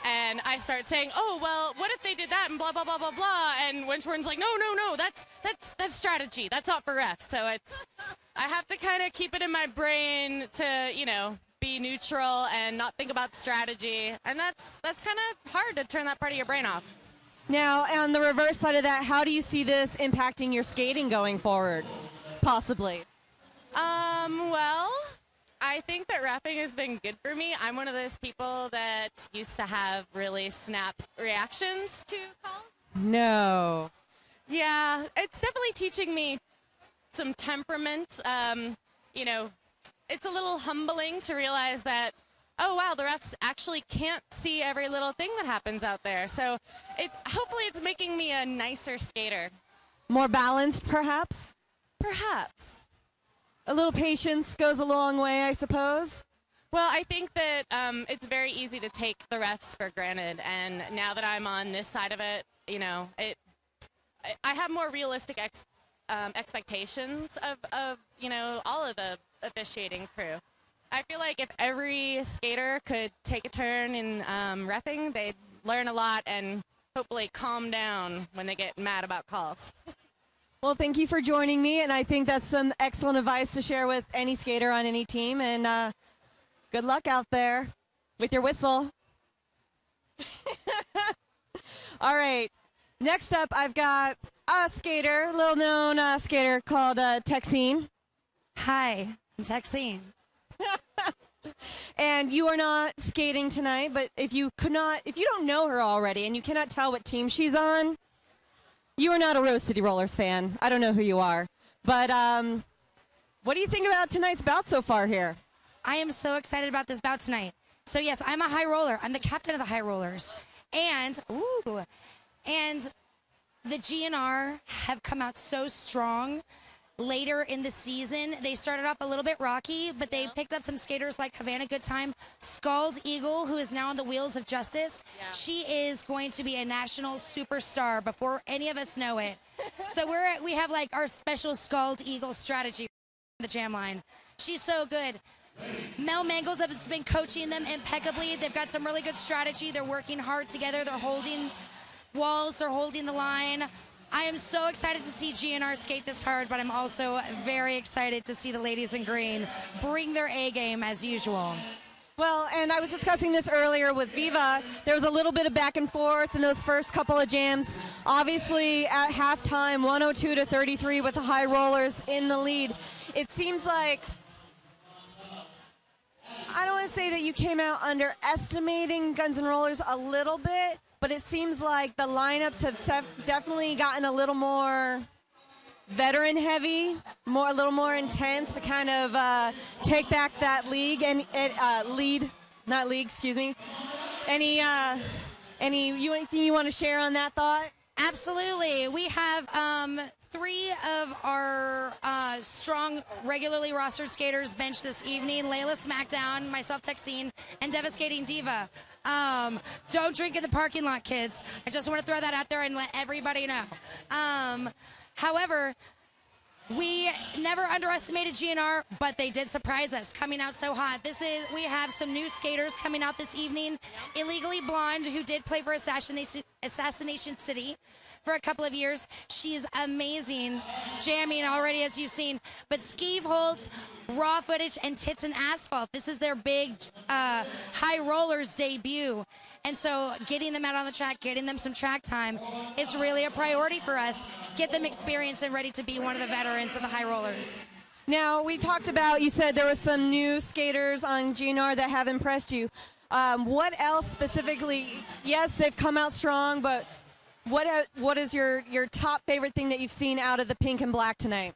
and I start saying, oh, well, what if they did that and blah, blah, blah, blah, blah, and Winchborn's like, no, that's strategy. That's not for refs. So I have to kind of keep it in my brain to, you know, be neutral and not think about strategy, and that's kind of hard to turn that part of your brain off. Now, on the reverse side of that, how do you see this impacting your skating going forward, possibly? Well, I think that reffing has been good for me. I'm one of those people that used to have really snap reactions to calls. No. Yeah, it's definitely teaching me some temperament. You know, it's a little humbling to realize that, oh, wow, the refs actually can't see every little thing that happens out there. So hopefully it's making me a nicer skater. More balanced, perhaps? Perhaps. A little patience goes a long way, I suppose. Well, I think that it's very easy to take the refs for granted. And now that I'm on this side of it, you know, I have more realistic expectations of, you know, all of the officiating crew. I feel like if every skater could take a turn in reffing, they'd learn a lot and hopefully calm down when they get mad about calls. Well, thank you for joining me, and I think that's some excellent advice to share with any skater on any team, and good luck out there with your whistle. All right, next up I've got a skater, little-known skater called Texine. Hi, I'm Texine. And you are not skating tonight, but if you don't know her already and you cannot tell what team she's on, you are not a Rose City Rollers fan. I don't know who you are. But what do you think about tonight's bout so far here? I am so excited about this bout tonight. So, yes, I'm a high roller. I'm the captain of the high rollers. And the GNR have come out so strong later in the season. They started off a little bit rocky, but they picked up some skaters like Havana Good Time. Scald Eagle, who is now on the Wheels of Justice. Yeah. She is going to be a national superstar before any of us know it. So we have like our special Scald Eagle strategy on the jam line. She's so good. Mel Mangles has been coaching them impeccably. They've got some really good strategy. They're working hard together. They're holding walls. They're holding the line. I am so excited to see GNR skate this hard, but I'm also very excited to see the ladies in green bring their A game as usual. Well, and I was discussing this earlier with Viva. There was a little bit of back and forth in those first couple of jams. Obviously, at halftime, 102-33 with the high rollers in the lead. It seems like, I don't want to say that you came out underestimating Guns N' Rollers a little bit, but it seems like the lineups have definitely gotten a little more veteran heavy, a little more intense to kind of take back that lead. Anything you want to share on that thought? Absolutely. We have 3 of our strong, regularly rostered skaters benched this evening. Layla Smackdown, myself Texine, and Devastating Diva. Don't drink in the parking lot, kids. I just want to throw that out there and let everybody know. However, we never underestimated GNR, but they did surprise us coming out so hot. We have some new skaters coming out this evening. Illegally Blonde, who did play for Assassination City for a couple of years. She's amazing, jamming already, as you've seen. But Skeeve Holt, Raw Footage, and Tits and Asphalt. This is their big high rollers debut. And so getting them out on the track, getting them some track time is really a priority for us. Get them experienced and ready to be one of the veterans of the high rollers. Now, we talked about, you said there was some new skaters on GNR that have impressed you. What else specifically? Yes, they've come out strong, but what is your top favorite thing that you've seen out of the pink and black tonight?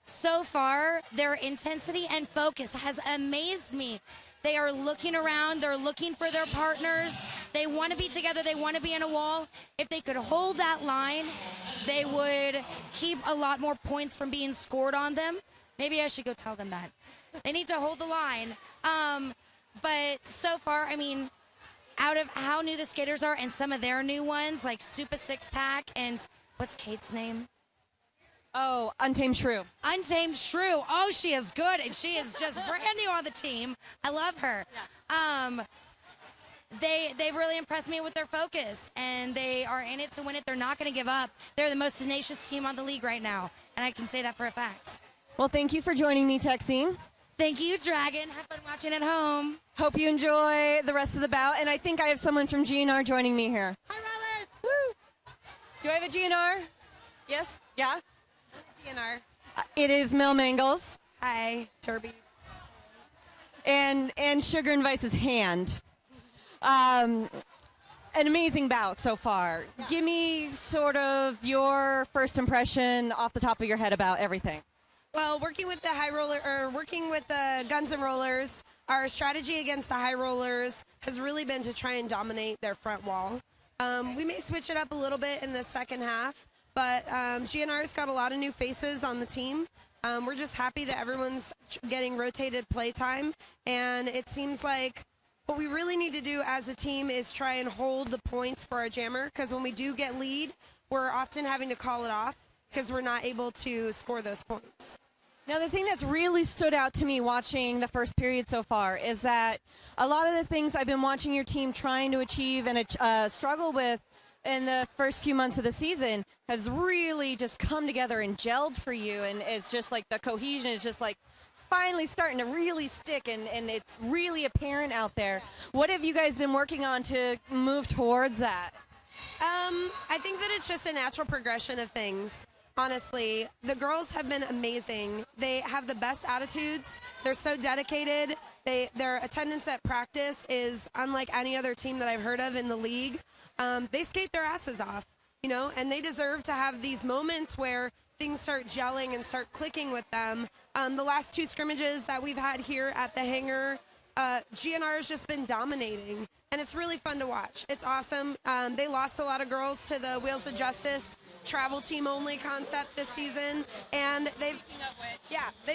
So far, their intensity and focus has amazed me. They are looking around. They're looking for their partners. They want to be together. They want to be in a wall. If they could hold that line, they would keep a lot more points from being scored on them. Maybe I should go tell them that. They need to hold the line. But so far, I mean, out of how new the skaters are and some of their new ones, like Super Six Pack and what's Kate's name? Oh, Untamed Shrew. Untamed Shrew. Oh, she is good, and she is just brand new on the team. I love her. Yeah. They've really impressed me with their focus, and they are in it to win it. They're not going to give up. They're the most tenacious team on the league right now, and I can say that for a fact. Well, thank you for joining me, Texine. Thank you, Dragon. Have fun watching at home. Hope you enjoy the rest of the bout, and I think I have someone from GNR joining me here. Hi, Rollers. Woo! Do I have a GNR? Yes? Yeah? GNR. It is Mel Mangles. Hi, Derby. And Sugar and Vice's hand. An amazing bout so far. Yeah. Give me sort of your first impression off the top of your head about everything. Well, working with the Guns and Rollers, our strategy against the high rollers has really been to try and dominate their front wall. We may switch it up a little bit in the second half, but GNR's got a lot of new faces on the team. We're just happy that everyone's getting rotated play time, and it seems like what we really need to do as a team is try and hold the points for our jammer, because when we do get lead, we're often having to call it off because we're not able to score those points. Now, the thing that's really stood out to me watching the first period so far is that a lot of the things I've been watching your team trying to achieve and struggle with in the first few months of the season has really just come together and gelled for you, and it's just like the cohesion is just like finally starting to really stick, and it's really apparent out there. What have you guys been working on to move towards that? I think that it's just a natural progression of things. Honestly, the girls have been amazing. They have the best attitudes. They're so dedicated. Their attendance at practice is unlike any other team that I've heard of in the league. They skate their asses off, you know, and they deserve to have these moments where things start gelling and start clicking with them. The last two scrimmages that we've had here at the Hangar, GNR has just been dominating, and it's really fun to watch. It's awesome. They lost a lot of girls to the Wheels of Justice travel team only concept this season, and they've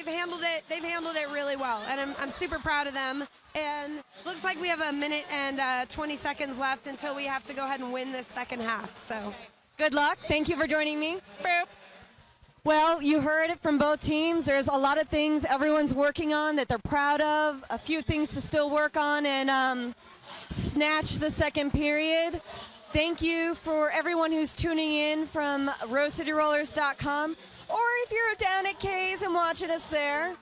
handled it really well, and I'm super proud of them. And looks like we have a minute and 20 seconds left until we have to go ahead and win this second half. So good luck. Thank you for joining me. Boop. Well, you heard it from both teams. There's a lot of things everyone's working on that they're proud of, a few things to still work on and snatch the second period. Thank you for everyone who's tuning in from rowcityrollers.com, or if you're down at K's and watching us there,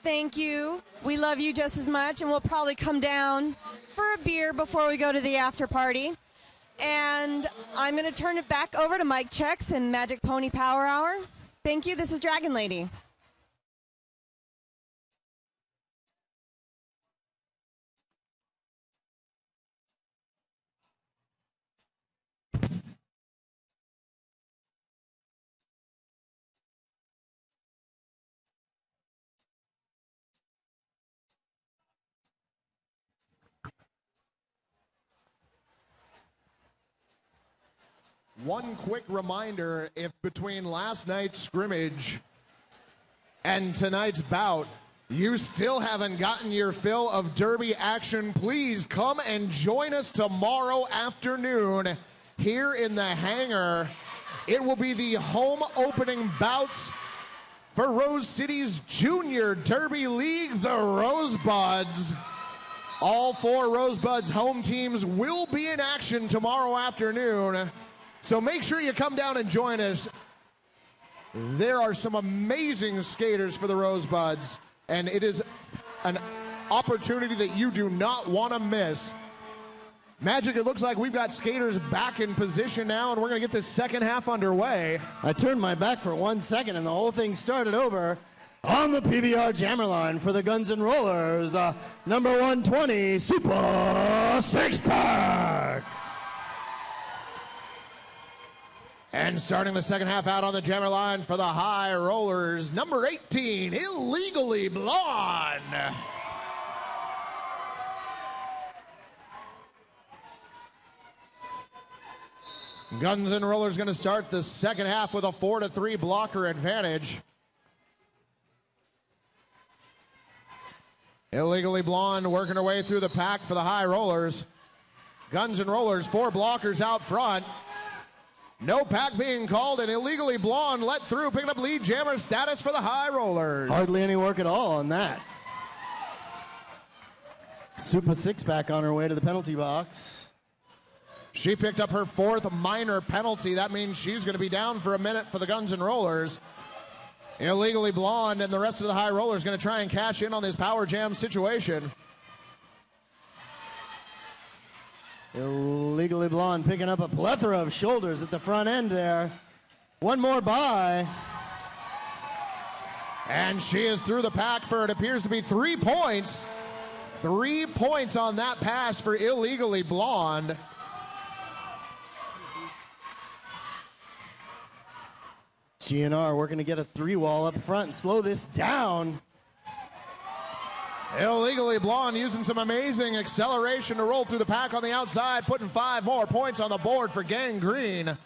thank you. We love you just as much, and we'll probably come down for a beer before we go to the after party. And I'm going to turn it back over to Mike Checks and Magic Pony Power Hour. Thank you. This is Dragon Lady. One quick reminder, if between last night's scrimmage and tonight's bout, you still haven't gotten your fill of Derby action, please come and join us tomorrow afternoon here in the Hangar. It will be the home opening bouts for Rose City's Junior Derby League, the Rosebuds. All four Rosebuds home teams will be in action tomorrow afternoon. So make sure you come down and join us. There are some amazing skaters for the Rosebuds, and it is an opportunity that you do not want to miss. Magic, it looks like we've got skaters back in position now, and we're going to get this second half underway. I turned my back for 1 second, and the whole thing started over on the PBR jammer line for the Guns and Rollers, number 120, Super Six Pack. And starting the second half out on the jammer line for the High Rollers, number 18, Illegally Blonde. Guns and Rollers going to start the second half with a 4-3 blocker advantage. Illegally Blonde working her way through the pack for the High Rollers. Guns and Rollers, 4 blockers out front. No pack being called, and Illegally Blonde let through, picking up lead jammer status for the High Rollers. Hardly any work at all on that. Super six-pack on her way to the penalty box. She picked up her 4th minor penalty. That means she's going to be down for a minute for the Guns and Rollers. Illegally Blonde and the rest of the High Rollers going to try and cash in on this power jam situation. Illegally Blonde picking up a plethora of shoulders at the front end there. One more by. And she is through the pack for, it appears to be 3 points. 3 points on that pass for Illegally Blonde. GNR working to get a 3-wall up front and slow this down. Illegally Blonde using some amazing acceleration to roll through the pack on the outside, putting 5 more points on the board for Gang Green.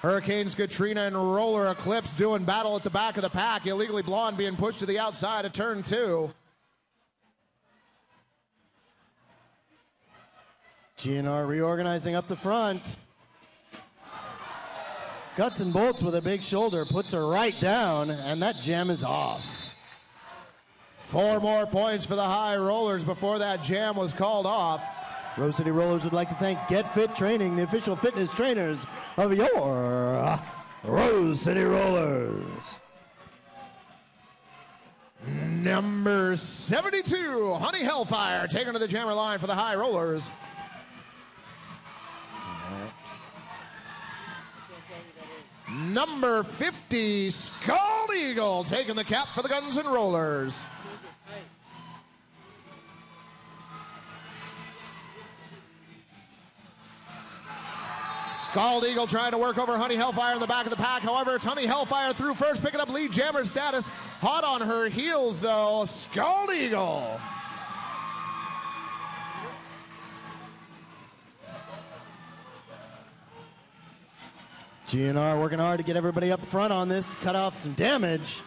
Hurricanes Katrina and Roller Eclipse doing battle at the back of the pack. Illegally Blonde being pushed to the outside of turn 2. GNR reorganizing up the front. Guts and Bolts with a big shoulder puts her right down, and that jam is off. 4 more points for the High Rollers before that jam was called off. Rose City Rollers would like to thank Get Fit Training, the official fitness trainers of your Rose City Rollers. Number 72, Honey Hellfire, taken to the jammer line for the High Rollers. Number 50, Scald Eagle, taking the cap for the Guns and Rollers. Scald Eagle trying to work over Honey Hellfire in the back of the pack. However, it's Honey Hellfire through first, picking up lead jammer status. Hot on her heels, though, Scald Eagle. GNR working hard to get everybody up front on this, cut off some damage.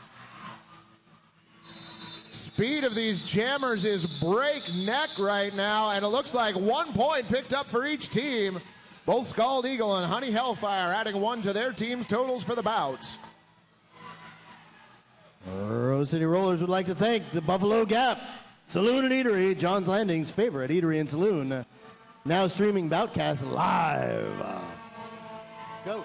Speed of these jammers is breakneck right now, and it looks like 1 point picked up for each team. Both Scald Eagle and Honey Hellfire adding 1 to their team's totals for the bout. Rose City Rollers would like to thank the Buffalo Gap Saloon and Eatery, John's Landing's favorite eatery and saloon. Now streaming Boutcast live. Go.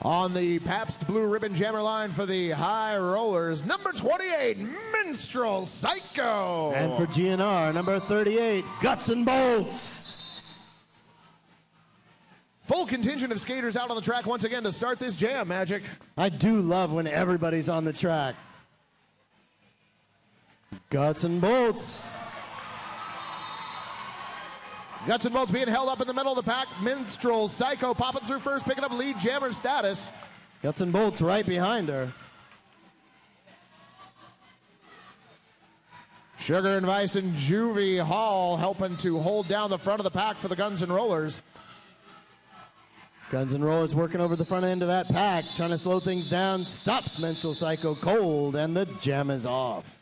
On the Pabst Blue Ribbon Jammer line for the High Rollers, number 28, Minstrel Psycho. And for GNR, number 38, Guts and Bolts. Full contingent of skaters out on the track once again to start this jam, Magic. I do love when everybody's on the track. Guts and Bolts. Guts and Bolts being held up in the middle of the pack. Minstrel Psycho popping through first, picking up lead jammer status. Guts and Bolts right behind her. Sugar and Vice and Juvie Hall helping to hold down the front of the pack for the Guns and Rollers. Guns and Rollers working over the front end of that pack, trying to slow things down. Stops Minstrel Psycho cold, and the jam is off.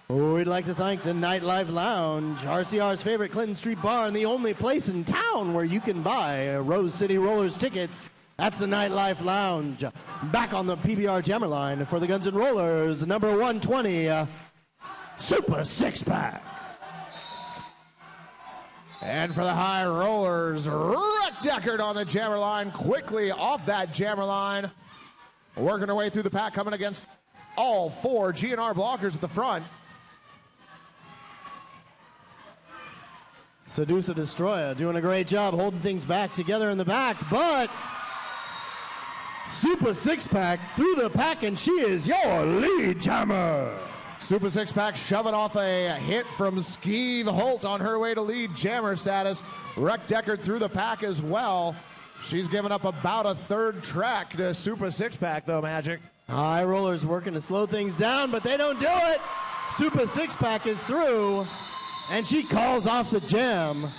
We'd like to thank the Nightlife Lounge, RCR's favorite Clinton Street bar and the only place in town where you can buy Rose City Rollers tickets. That's the Nightlife Lounge. Back on the PBR jammer line for the Guns N' Rollers, number 120, Super Six-Pack. And for the High Rollers, Rick Deckard on the jammer line, quickly off that jammer line. Working her way through the pack, coming against all 4 GNR blockers at the front. Seducer Destroyer doing a great job holding things back together in the back, but Super Six-Pack through the pack, and she is your lead jammer. Super Six-Pack shoving off a hit from Skeeve Holt on her way to lead jammer status. Rick Deckard through the pack as well. She's given up about a third track to Super Six Pack, though, Magic. High Rollers working to slow things down, but they don't do it. Super Six Pack is through, and she calls off the jam.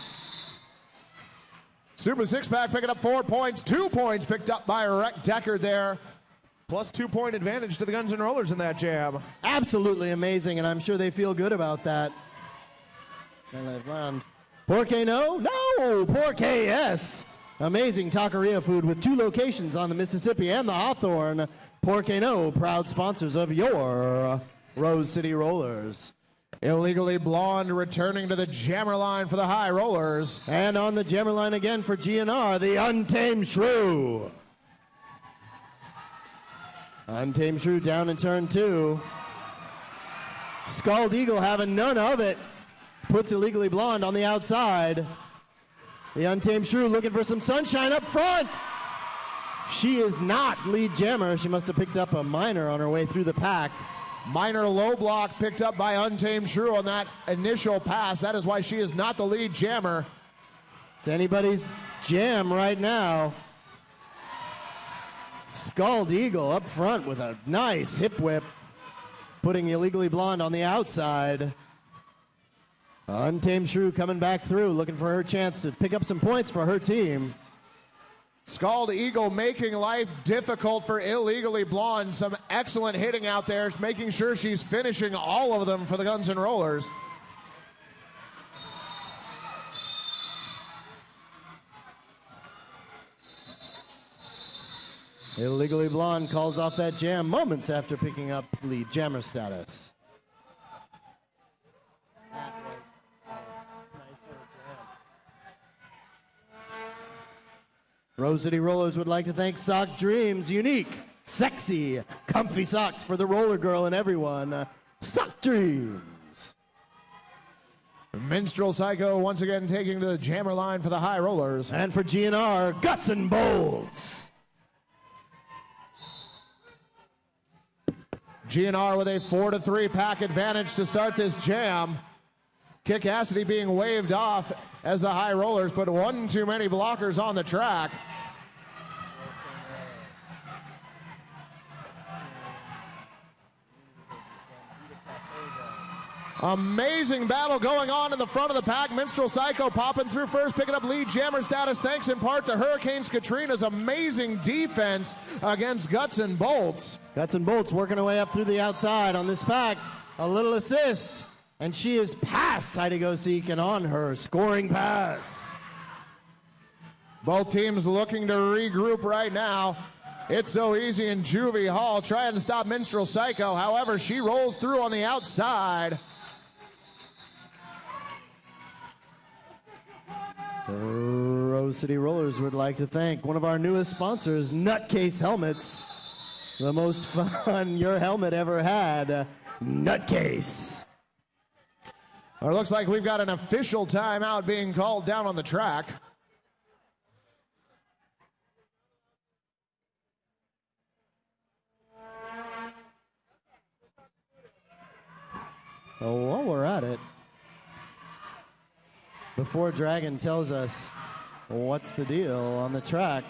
Super Six Pack picking up 4 points. 2 points picked up by Rec Deckard there. Plus 2 point advantage to the Guns N' Rollers in that jam. Absolutely amazing, and I'm sure they feel good about that. Porque no? No! Porque yes! Amazing taqueria food with 2 locations on the Mississippi and the Hawthorne. Porque no, proud sponsors of your Rose City Rollers. Illegally Blonde returning to the jammer line for the High Rollers. And on the jammer line again for GNR, the Untamed Shrew. Untamed Shrew down in turn 2. Scald Eagle having none of it. Puts Illegally Blonde on the outside. The Untamed Shrew looking for some sunshine up front. She is not lead jammer. She must have picked up a minor on her way through the pack. Minor low block picked up by Untamed Shrew on that initial pass. That is why she is not the lead jammer. It's anybody's jam right now. Scald Eagle up front with a nice hip whip, putting Illegally Blonde on the outside. Untamed Shrew coming back through, looking for her chance to pick up some points for her team. Scald Eagle making life difficult for Illegally Blonde. Some excellent hitting out there, making sure she's finishing all of them for the Guns N' Rollers. Illegally Blonde calls off that jam moments after picking up lead jammer status. That was a nice little jam. Rose City Rollers would like to thank Sock Dreams, unique, sexy, comfy socks for the roller girl and everyone. Sock Dreams. Minstrel Psycho once again taking the jammer line for the High Rollers. And for GNR, Guts and Bolts. GNR with a 4-3 pack advantage to start this jam. Kick Cassidy being waved off as the High Rollers put one too many blockers on the track. Amazing battle going on in the front of the pack. Minstrel Psycho popping through first, picking up lead jammer status thanks in part to Hurricanes Katrina's amazing defense against Guts and Bolts. Guts and Bolts working her way up through the outside on this pack. A little assist, and she is past Heidi Go-Seek and on her scoring pass. Both teams looking to regroup right now. It's so easy in Juvie Hall trying to stop Minstrel Psycho. However, she rolls through on the outside. Rose City Rollers would like to thank one of our newest sponsors, Nutcase Helmets. The most fun your helmet ever had, Nutcase. It looks like we've got an official timeout being called down on the track. Oh, while we're at it, before Dragon tells us what's the deal on the track,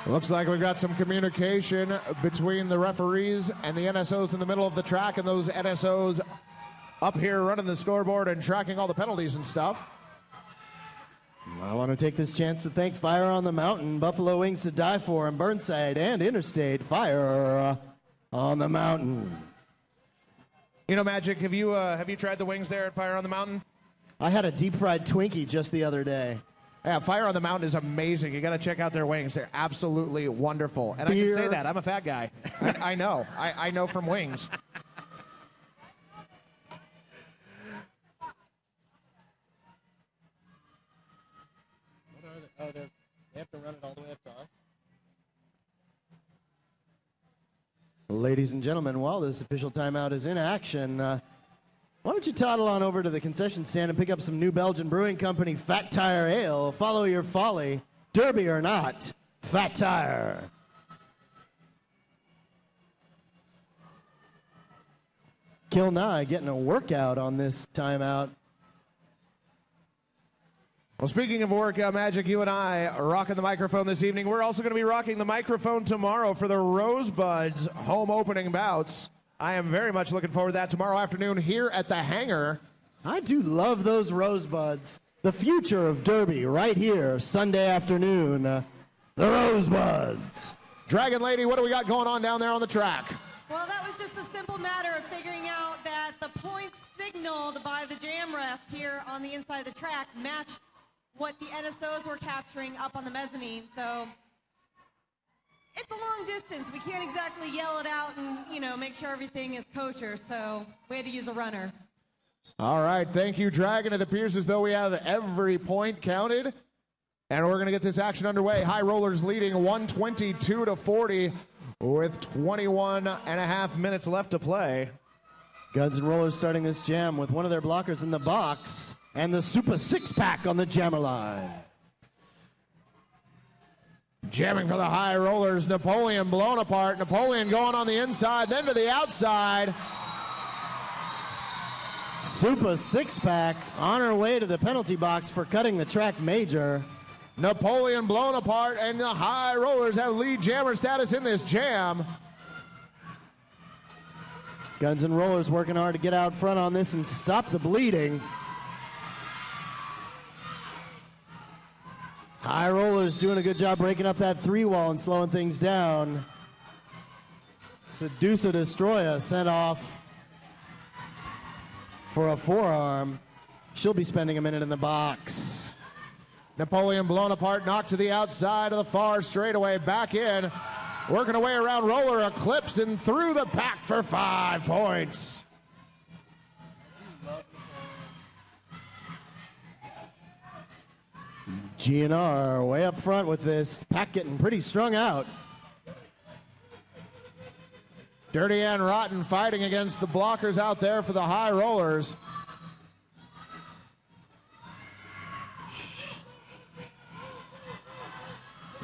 looks like we've got some communication between the referees and the NSOs in the middle of the track, and those NSOs up here running the scoreboard and tracking all the penalties and stuff. I want to take this chance to thank Fire on the Mountain, Buffalo Wings to Die For, and Burnside and Interstate Fire on the Mountain. You know, Magic, have you tried the wings there at Fire on the Mountain? I had a deep fried Twinkie just the other day. Yeah, Fire on the Mountain is amazing. You got to check out their wings. They're absolutely wonderful. And I can say that. I'm a fat guy. I know. I know from wings. What are they? Oh, they have to run it all the way up to us? Ladies and gentlemen, while this official timeout is in action, why don't you toddle on over to the concession stand and pick up some New Belgian Brewing Company Fat Tire Ale. Follow your folly, derby or not, Fat Tire. Kill Nye getting a workout on this timeout. Well, speaking of work, Magic, you and I are rocking the microphone this evening. We're also going to be rocking the microphone tomorrow for the Rosebuds home opening bouts. I am very much looking forward to that tomorrow afternoon here at the Hangar. I do love those Rosebuds. The future of Derby right here, Sunday afternoon. The Rosebuds. Dragon Lady, what do we got going on down there on the track? Well, that was just a simple matter of figuring out that the points signaled by the jam ref here on the inside of the track matched what the NSOs were capturing up on the mezzanine. So it's a long distance. We can't exactly yell it out and, you know, make sure everything is kosher. So we had to use a runner. All right, thank you, Dragon. It appears as though we have every point counted, and we're going to get this action underway. High Rollers leading 122-40 with 21 and a half minutes left to play. Guns N' Rollers starting this jam with one of their blockers in the box and the Super Six-Pack on the jammer line. Jamming for the High Rollers, Napoleon blown apart. Napoleon going on the inside, then to the outside. Super Six-Pack on her way to the penalty box for cutting the track major. Napoleon blown apart, and the High Rollers have lead jammer status in this jam. Guns N' Rollers working hard to get out front on this and stop the bleeding. High Rollers doing a good job breaking up that three wall and slowing things down. Seducer Destroyer sent off for a forearm. She'll be spending a minute in the box. Napoleon blown apart, knocked to the outside of the far straightaway, back in. Working away around Roller Eclipse and through the pack for 5 points. GNR way up front with this. Pack getting pretty strung out. Dirty and Rotten fighting against the blockers out there for the High Rollers.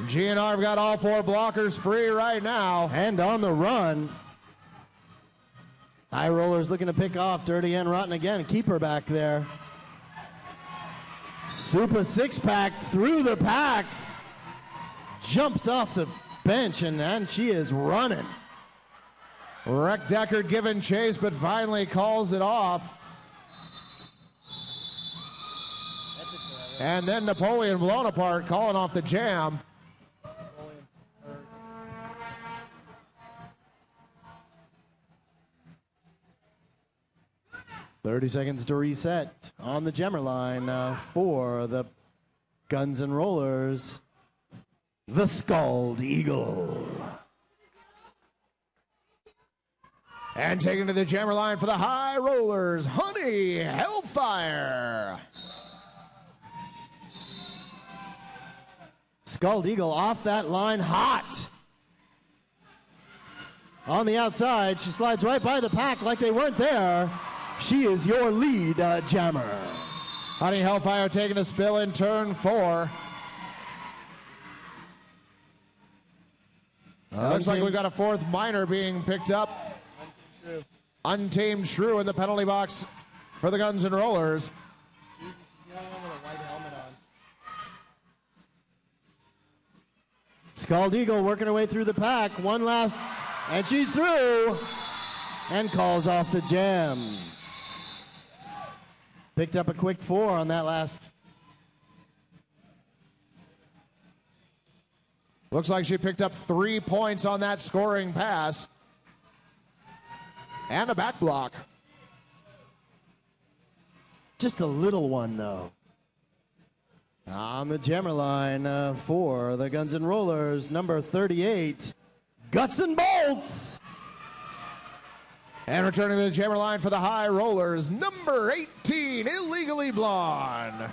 GNR have got all 4 blockers free right now. And on the run. High Rollers looking to pick off Dirty and Rotten again. Keep her back there. Super Six-Pack through the pack. Jumps off the bench and she is running. Wreck Deckard giving chase, but finally calls it off. And then Napoleon blown apart, calling off the jam. 30 seconds to reset on the jammer line for the Guns N' Rollers, the Scald Eagle. And taking to the jammer line for the High Rollers, Honey Hellfire. Scald Eagle off that line hot. On the outside, she slides right by the pack like they weren't there. She is your lead jammer. Honey Hellfire taking a spill in turn 4. Looks like we've got a 4th minor being picked up. Untamed Shrew in the penalty box for the Guns N' Rollers. Scald Eagle working her way through the pack. One last, and she's through. And calls off the jam. Picked up a quick 4 on that last. Looks like she picked up 3 points on that scoring pass. And a back block. Just a little one, though. On the jammer line for the Guns N' Rollers, number 38, Guts and Bolts. And returning to the jammer line for the High Rollers, number 18, Illegally Blonde.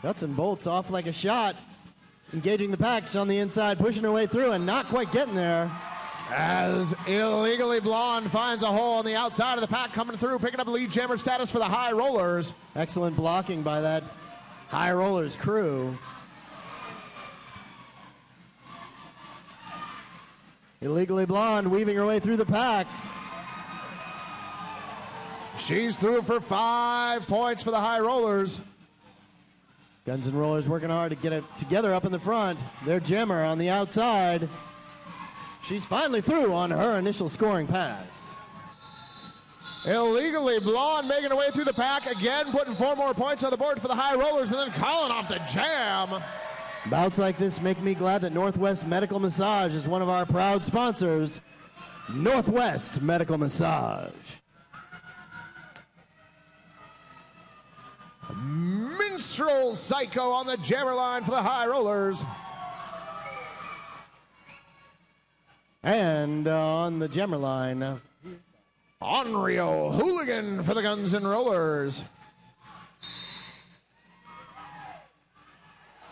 Guts and Bolts off like a shot. Engaging the packs on the inside, pushing her way through and not quite getting there. As Illegally Blonde finds a hole on the outside of the pack, coming through, picking up lead jammer status for the High Rollers. Excellent blocking by that High Rollers crew. Illegally Blonde weaving her way through the pack. She's through for 5 points for the High Rollers. Guns and Rollers working hard to get it together up in the front. Their jammer on the outside. She's finally through on her initial scoring pass. Illegally Blonde making her way through the pack again, putting 4 more points on the board for the High Rollers, and then calling off the jam. Bouts like this make me glad that Northwest Medical Massage is one of our proud sponsors. Northwest Medical Massage. Minstrel Psycho on the jammer line for the High Rollers. And on the jammer line, Unreal Hooligan for the Guns and Rollers.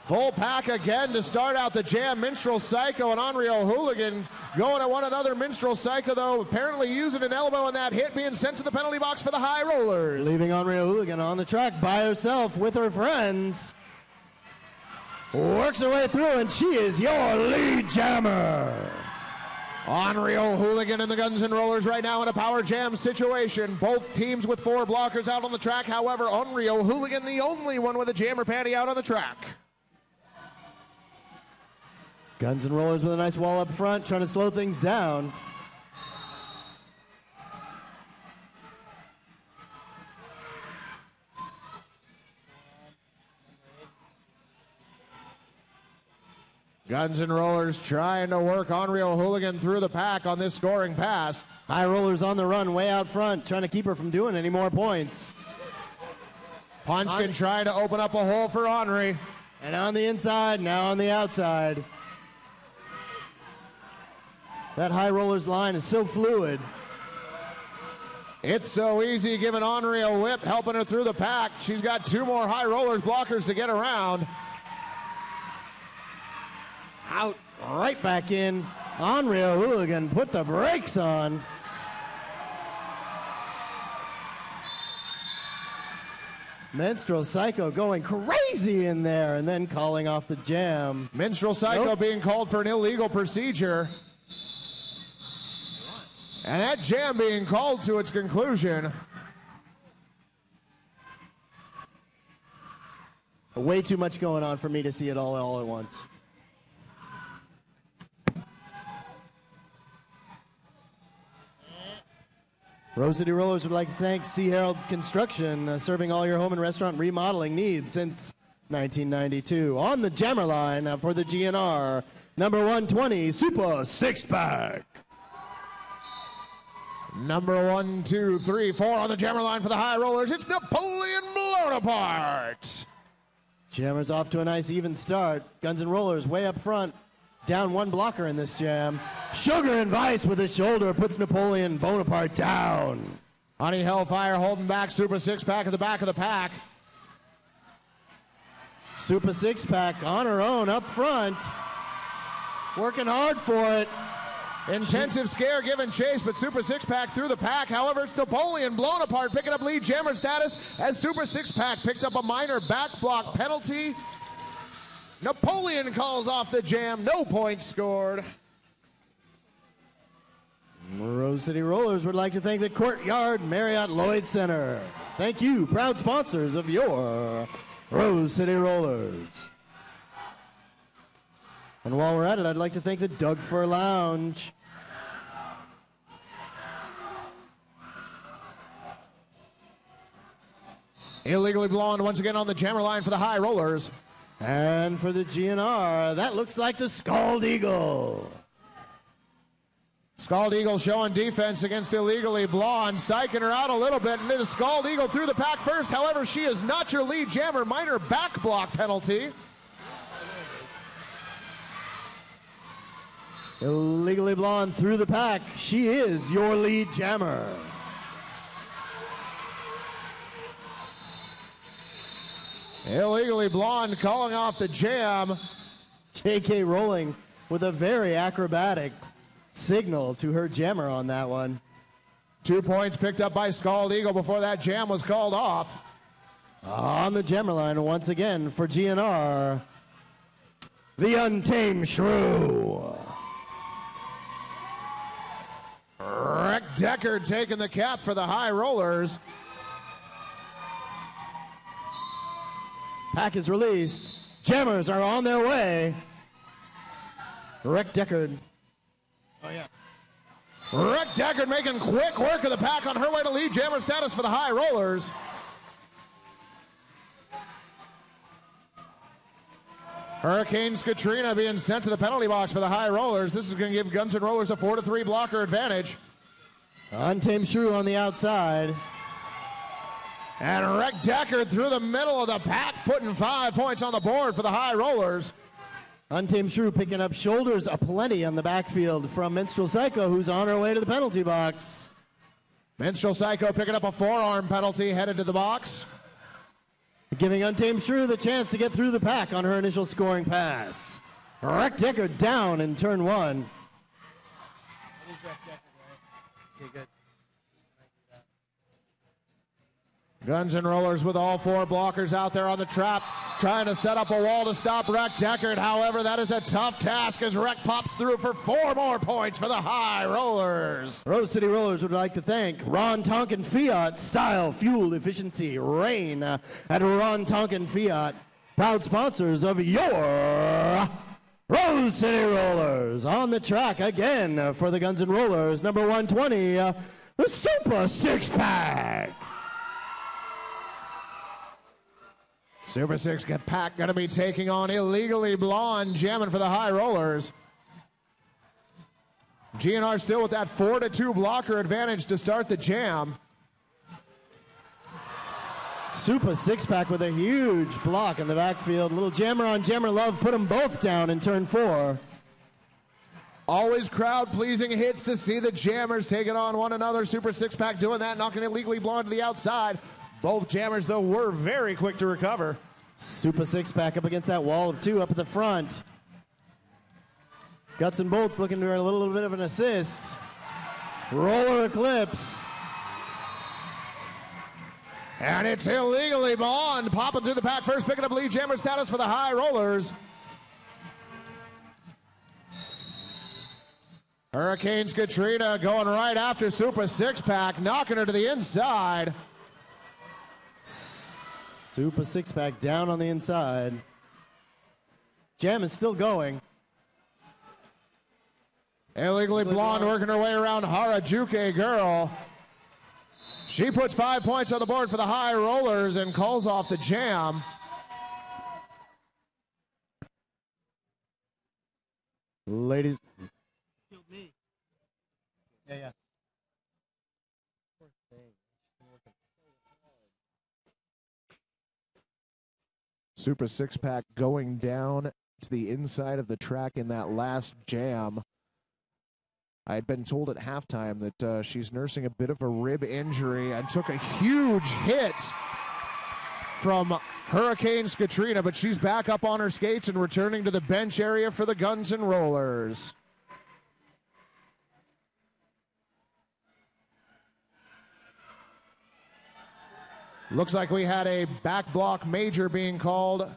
Full pack again to start out the jam. Minstrel Psycho and Unreal Hooligan going at one another. Minstrel Psycho, though, apparently using an elbow in that hit, being sent to the penalty box for the High Rollers. Leaving Unreal Hooligan on the track by herself with her friends. Works her way through, and she is your lead jammer. Unreal Hooligan and the Guns and Rollers right now in a power jam situation. Both teams with 4 blockers out on the track. However, Unreal Hooligan the only one with a jammer panty out on the track. Guns and Rollers with a nice wall up front, trying to slow things down. Guns and Rollers trying to work Unreal Hooligan through the pack on this scoring pass. High Rollers on the run, way out front, trying to keep her from doing any more points. Punchkin trying to open up a hole for Henri. And on the inside, now on the outside. That High Rollers line is so fluid. It's so easy giving Henri a whip, helping her through the pack. She's got 2 more High Rollers blockers to get around. Out, right back in. Unreal Hooligan put the brakes on. Minstrel Psycho going crazy in there and then calling off the jam. Minstrel Psycho being called for an illegal procedure. And that jam being called to its conclusion. Way too much going on for me to see it all at once. Rose City Rollers would like to thank Sea Herald Construction, serving all your home and restaurant remodeling needs since 1992. On the jammer line for the GNR, number 120, Super 6-pack. Number 1, 2, 3, 4 on the jammer line for the High Rollers. It's Napoleon blown apart. Jammers off to a nice even start. Guns and Rollers way up front. Down 1 blocker in this jam. Sugar and Vice with his shoulder puts Napoleon Bonaparte down. Honey Hellfire holding back Super 6-pack at the back of the pack. Super 6-pack on her own up front. Working hard for it. Intensive scare giving chase, but Super 6-pack through the pack. However, it's Napoleon blown apart, picking up lead jammer status as Super 6-pack picked up a minor back block penalty. Napoleon calls off the jam, no points scored. Rose City Rollers would like to thank the Courtyard Marriott Lloyd Center. Thank you, proud sponsors of your Rose City Rollers. And while we're at it, I'd like to thank the Doug Fur Lounge. Illegally Blonde once again on the jammer line for the High Rollers. And for the GNR, that looks like the Scald Eagle. Scald Eagle showing defense against Illegally Blonde, psyching her out a little bit, and it is Scald Eagle through the pack first. However, she is not your lead jammer, minor back block penalty. Illegally Blonde through the pack. She is your lead jammer. Illegally Blonde calling off the jam. JK rolling with a very acrobatic signal to her jammer on that one. 2 points picked up by Scald Eagle before that jam was called off. On the jammer line once again for GNR, the Untamed Shrew. Deckard taking the cap for the high rollers. Pack is released. Jammers are on their way. Wreck Deckard. Oh, yeah. Wreck Deckard making quick work of the pack on her way to lead jammer status for the high rollers. Hurricanes Katrina being sent to the penalty box for the high rollers. This is going to give Guns N' Rollers a 4-3 blocker advantage. Untamed Shrew on the outside. And Wreck Deckard through the middle of the pack, putting 5 points on the board for the high rollers. Untamed Shrew picking up shoulders aplenty on the backfield from Minstrel Psycho, who's on her way to the penalty box. Minstrel Psycho picking up a forearm penalty, headed to the box. Giving Untamed Shrew the chance to get through the pack on her initial scoring pass. Wreck Deckard down in turn 1. It is Wreck Deckard, right? Okay, good. Guns N' Rollers with all 4 blockers out there on the trap, trying to set up a wall to stop Wreck Deckard. However, that is a tough task as Wreck pops through for 4 more points for the high rollers. Rose City Rollers would like to thank Ron Tonkin Fiat, Style, Fuel, Efficiency, Rain at Ron Tonkin Fiat, proud sponsors of your Rose City Rollers. On the track again for the Guns N' Rollers, number 120, the Super 6-pack. Super 6-pack going to be taking on Illegally Blonde, jamming for the high rollers. GNR still with that 4-2 blocker advantage to start the jam. Super 6-pack with a huge block in the backfield. Little jammer on jammer love, put them both down in turn 4. Always crowd-pleasing hits to see the jammers taking on one another. Super 6-pack doing that, knocking Illegally Blonde to the outside. Both jammers, though, were very quick to recover. Super 6-pack up against that wall of 2 up at the front. Guts and Bolts looking for a little bit of an assist. Roller Eclipse. And it's Illegally Blonde popping through the pack first, picking up lead jammer status for the high rollers. Hurricanes Katrina going right after Super 6-pack, knocking her to the inside. Super 6-pack down on the inside. Jam is still going. Illegally Blonde working her way around Harajuku Girl. She puts 5 points on the board for the high rollers and calls off the jam. Ladies. Killed me. Yeah. Super 6-pack going down to the inside of the track in that last jam. I had been told at halftime that she's nursing a bit of a rib injury and took a huge hit from Hurricanes Katrina, but she's back up on her skates and returning to the bench area for the Guns N' Rollers. Looks like we had a back block major being called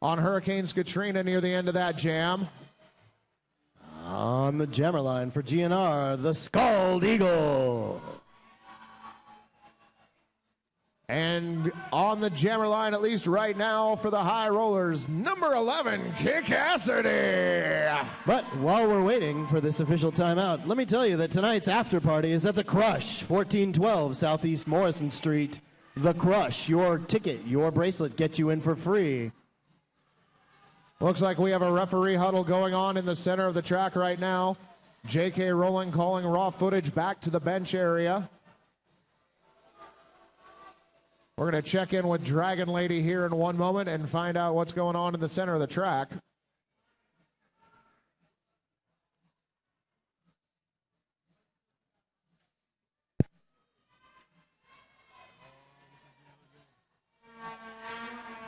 on Hurricanes Katrina near the end of that jam. On the jammer line for GNR, the Scald Eagle. And on the jammer line, at least right now, for the high rollers, number 11, Kick Cassidy. But while we're waiting for this official timeout, let me tell you that tonight's after party is at the Crush, 1412 Southeast Morrison Street. The Crush, your ticket, your bracelet gets you in for free. Looks like we have a referee huddle going on in the center of the track right now. J.K. Rowland calling raw footage back to the bench area. We're going to check in with Dragon Lady here in one moment and find out what's going on in the center of the track.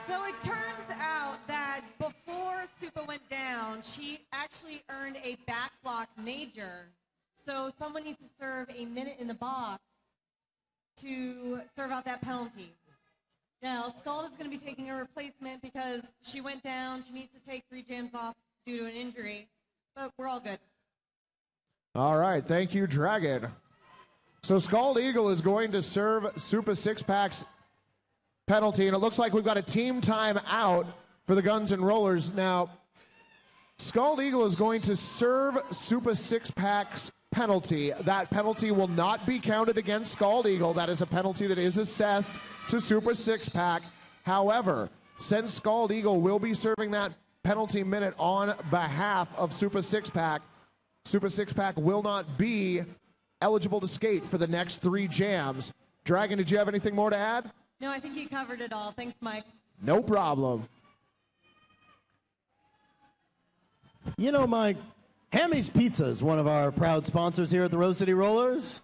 So it turns out that before Super went down, she actually earned a back block major. So someone needs to serve a minute in the box to serve out that penalty. Now, Scald is going to be taking a replacement because she went down. She needs to take 3 jams off due to an injury, but we're all good. All right, thank you, Dragon. So Scald Eagle is going to serve Super Six Pack's penalty, and it looks like we've got a team time out for the Guns and Rollers. Now, Scald Eagle is going to serve Super Six Pack's penalty. That penalty will not be counted against Scald Eagle. That is a penalty that is assessed to Super Six Pack. However, since Scald Eagle will be serving that penalty minute on behalf of Super Six Pack will not be eligible to skate for the next 3 jams. Dragon, did you have anything more to add? No, I think you covered it all. Thanks, Mike. No problem. You know, Mike, Hammy's Pizza is one of our proud sponsors here at the Rose City Rollers.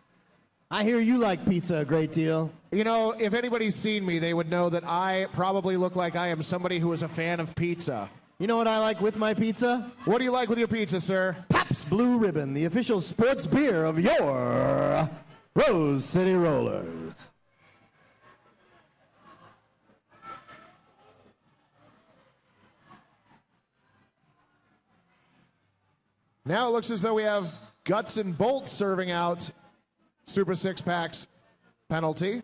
I hear you like pizza a great deal. You know, if anybody's seen me, they would know that I probably look like I am somebody who is a fan of pizza. You know what I like with my pizza? What do you like with your pizza, sir? Pabst Blue Ribbon, the official sports beer of your Rose City Rollers. Now it looks as though we have Guts and Bolts serving out Super Six Pack's penalty. Is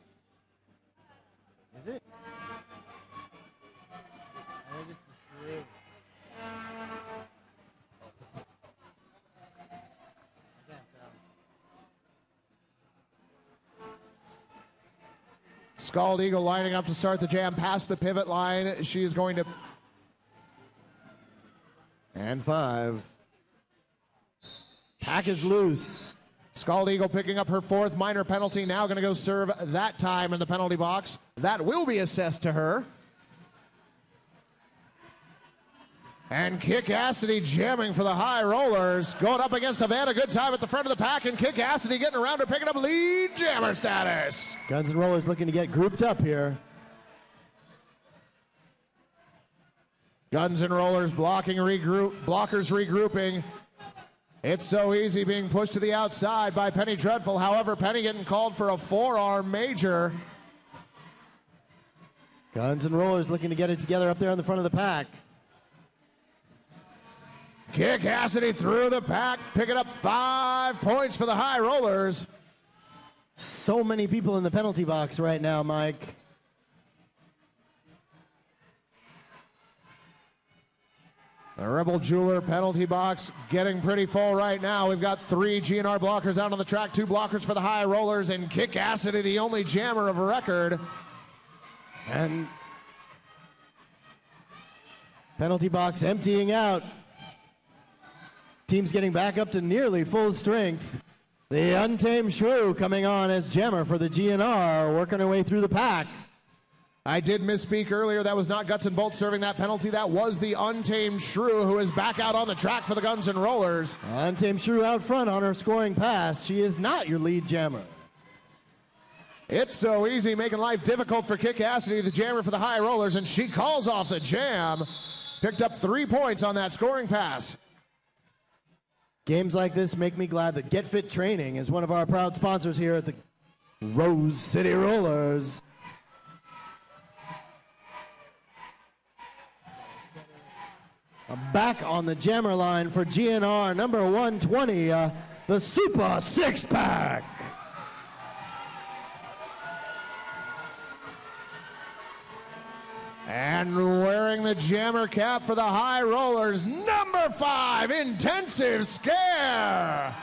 it? I think it's the shrew. Scald Eagle lining up to start the jam past the pivot line. She is going to... And 5. Pack is loose. Scald Eagle picking up her 4th minor penalty. Now going to go serve that time in the penalty box. That will be assessed to her. And Kick Cassidy jamming for the High Rollers. Going up against Havana Good Time at the front of the pack. And Kick Cassidy getting around her, picking up lead jammer status. Guns and Rollers looking to get grouped up here. Guns and Rollers blockers regrouping. It's so easy being pushed to the outside by Penny Dreadful. However, Penny getting called for a forearm major. Guns and Rollers looking to get it together up there on the front of the pack. Kick Cassidy through the pack, picking up 5 points for the High Rollers. So many people in the penalty box right now, Mike. The Rebel Jeweler penalty box getting pretty full right now. We've got 3 GNR blockers out on the track, 2 blockers for the High Rollers, and Kick Cassidy, the only jammer of record. And penalty box emptying out. Team's getting back up to nearly full strength. The Untamed Shrew coming on as jammer for the GNR, working her way through the pack. I did misspeak earlier. That was not Guts and Bolts serving that penalty. That was the Untamed Shrew, who is back out on the track for the Guns and Rollers. Untamed Shrew out front on her scoring pass. She is not your lead jammer. It's so easy, making life difficult for Kick Cassidy, the jammer for the High Rollers, and she calls off the jam. Picked up 3 points on that scoring pass. Games like this make me glad that Get Fit Training is one of our proud sponsors here at the Rose City Rollers. Back on the jammer line for GNR, number 120, the Super Six Pack. And wearing the jammer cap for the High Rollers, number 5, Intensive Scare.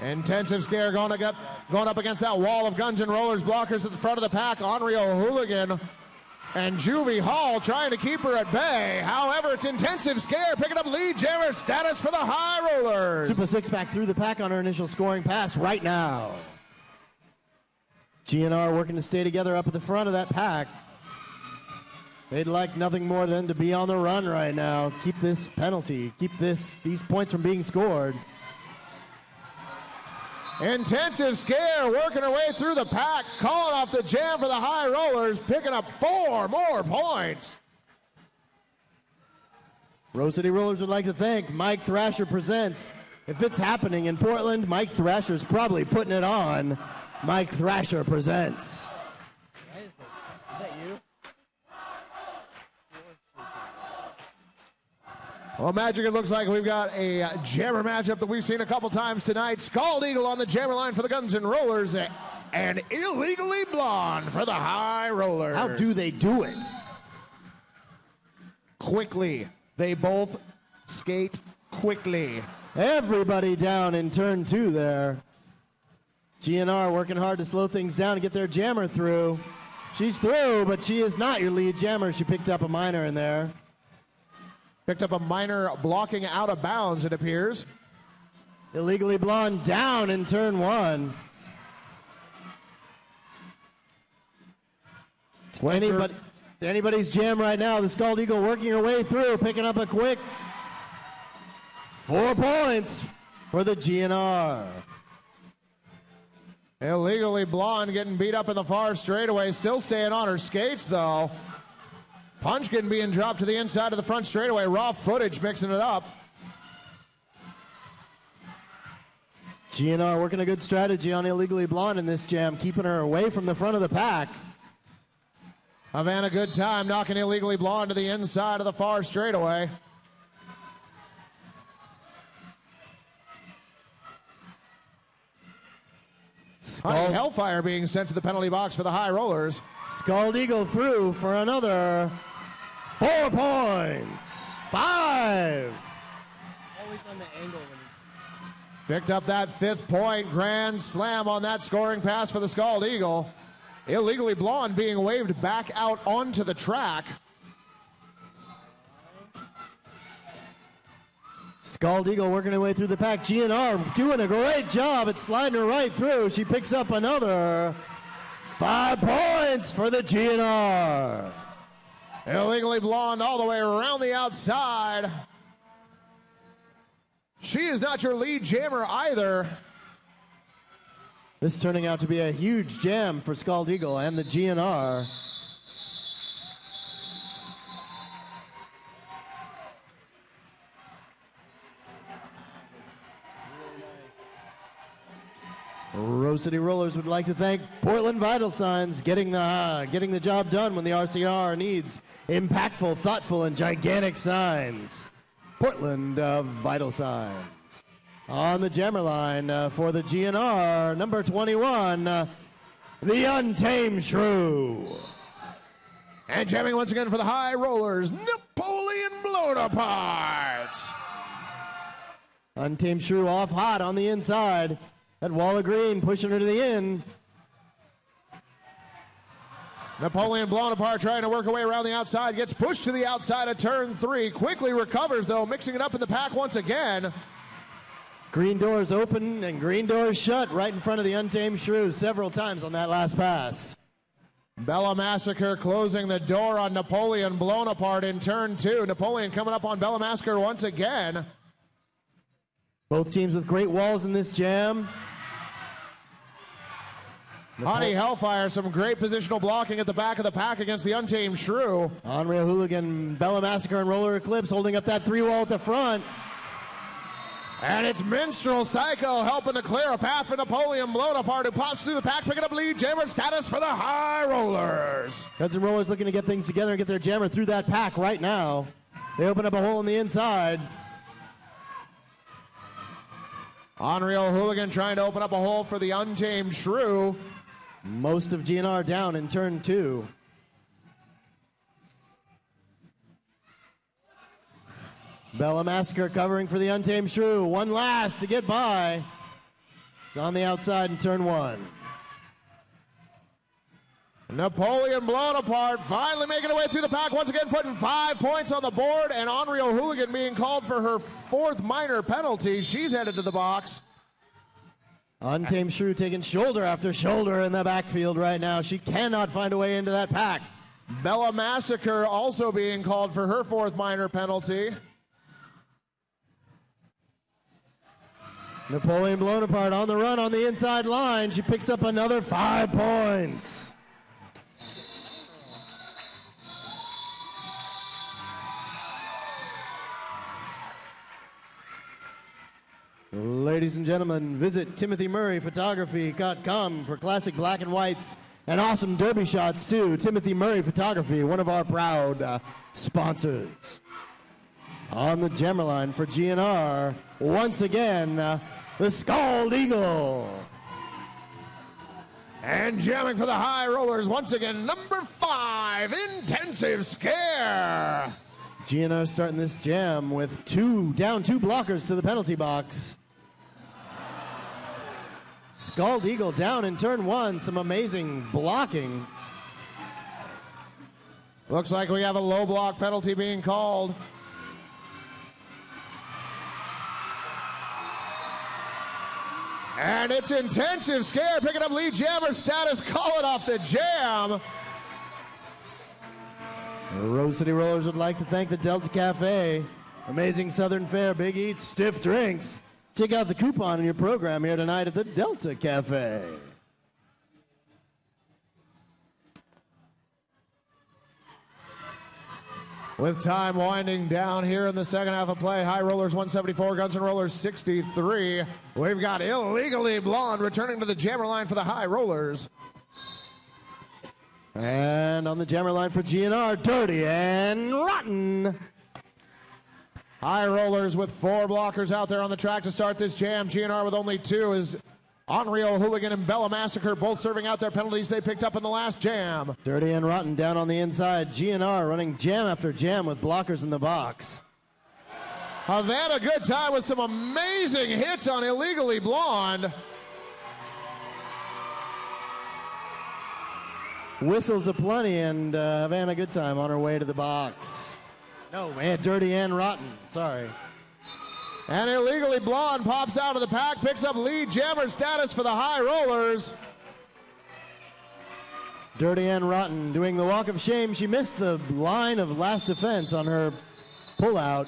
Intensive Scare going up against that wall of Guns and Rollers blockers at the front of the pack. Unreal Hooligan and Juvie Hall trying to keep her at bay. However, it's Intensive Scare picking up lead jammer status for the High Rollers. Super Six Pack through the pack on her initial scoring pass right now. GNR working to stay together up at the front of that pack. They'd like nothing more than to be on the run right now. Keep this penalty, keep these points from being scored. Intensive Scare working her way through the pack, calling off the jam for the High Rollers, picking up 4 more points. Rose City Rollers would like to thank Mike Thrasher Presents. If it's happening in Portland, Mike Thrasher's probably putting it on. Mike Thrasher Presents. Is that you? Well, Magic, it looks like we've got a jammer matchup that we've seen a couple times tonight. Scald Eagle on the jammer line for the Guns and Rollers, and Illegally Blonde for the High Rollers. How do they do it? Quickly. They both skate quickly. Everybody down in turn 2 there. GNR working hard to slow things down and get their jammer through. She's through, but she is not your lead jammer. She picked up a minor in there. Picked up a minor blocking out of bounds, it appears. Illegally Blonde down in turn 1. Anybody's jam right now. The Scald Eagle working her way through, picking up a quick 4 points for the GNR. Illegally Blonde getting beat up in the far straightaway, still staying on her skates though. Punchkin being dropped to the inside of the front straightaway. Raw footage mixing it up. GNR working a good strategy on Illegally Blonde in this jam, keeping her away from the front of the pack. Having a good time knocking Illegally Blonde to the inside of the far straightaway. Honey Hellfire being sent to the penalty box for the High Rollers. Scald Eagle through for another 4 points. 5. Always on the angle. Picked up that 5th point. Grand slam on that scoring pass for the Scald Eagle. Illegally Blonde being waved back out onto the track. Scald Eagle working her way through the pack. GNR doing a great job at sliding her right through. She picks up another 5 points for the GNR. Illegally Blonde all the way around the outside. She is not your lead jammer either. This turning out to be a huge jam for Scald Eagle and the GNR. Rose City Rollers would like to thank Portland Vital Signs getting the job done when the RCR needs impactful, thoughtful, and gigantic signs. Portland Vital Signs. On the jammer line for the GNR, number 21, the Untamed Shrew. And jamming once again for the High Rollers, Napoleon blown apart. Untamed Shrew off hot on the inside. That wall of green pushing her to the end. Napoleon blown apart, trying to work her way around the outside. Gets pushed to the outside of turn 3. Quickly recovers, though, mixing it up in the pack once again. Green doors open and green doors shut right in front of the Untamed Shrew several times on that last pass. Bella Massacre closing the door on Napoleon blown apart in turn 2. Napoleon coming up on Bella Massacre once again. Both teams with great walls in this jam. Honey Hellfire, some great positional blocking at the back of the pack against the Untamed Shrew. Unreal Hooligan, Bella Massacre, and Roller Eclipse holding up that 3-wall at the front. And it's Minstrel Psycho helping to clear a path for Napoleon blown apart, who pops through the pack, picking up lead jammer status for the High Rollers. Guns and Rollers looking to get things together and get their jammer through that pack right now. They open up a hole on the inside. Unreal Hooligan trying to open up a hole for the Untamed Shrew. Most of GNR down in turn 2. Bella Massacre covering for the Untamed Shrew. One last to get by. It's on the outside in turn 1. Napoleon blown apart, finally making her way through the pack, once again putting 5 points on the board, and Unreal Hooligan being called for her 4th minor penalty. She's headed to the box. Untamed Shrew taking shoulder after shoulder in the backfield right now. She cannot find a way into that pack. Bella Massacre also being called for her 4th minor penalty. Napoleon blown apart on the run on the inside line. She picks up another 5 points. Ladies and gentlemen, visit TimothyMurrayPhotography.com for classic black and whites and awesome derby shots too. Timothy Murray Photography, one of our proud sponsors. On the jammer line for GNR, once again, the Scald Eagle. And jamming for the high rollers, once again, number 5, Intensive Scare. GNR starting this jam with down two blockers to the penalty box. Scald Eagle down in turn 1, some amazing blocking. Looks like we have a low block penalty being called. And it's Intensive Scare picking up lead jammer status, calling off the jam. Rose City Rollers would like to thank the Delta Cafe. Amazing Southern fare, big eats, stiff drinks. Check out the coupon in your program here tonight at the Delta Cafe. With time winding down here in the second half of play, High Rollers 174, Guns N' Rollers 63. We've got Illegally Blonde returning to the jammer line for the High Rollers. And on the jammer line for GNR, Dirty and Rotten. High Rollers with 4 blockers out there on the track to start this jam. GNR with only 2 is Unreal Hooligan and Bella Massacre, both serving out their penalties they picked up in the last jam. Dirty and Rotten down on the inside. GNR running jam after jam with blockers in the box. Havana Good Time with some amazing hits on Illegally Blonde. Whistles aplenty, and Havana Good Time on her way to the box. No, man, Dirty and Rotten. Sorry. And Illegally Blonde pops out of the pack, picks up lead jammer status for the High Rollers. Dirty and Rotten doing the walk of shame. She missed the line of last defense on her pullout.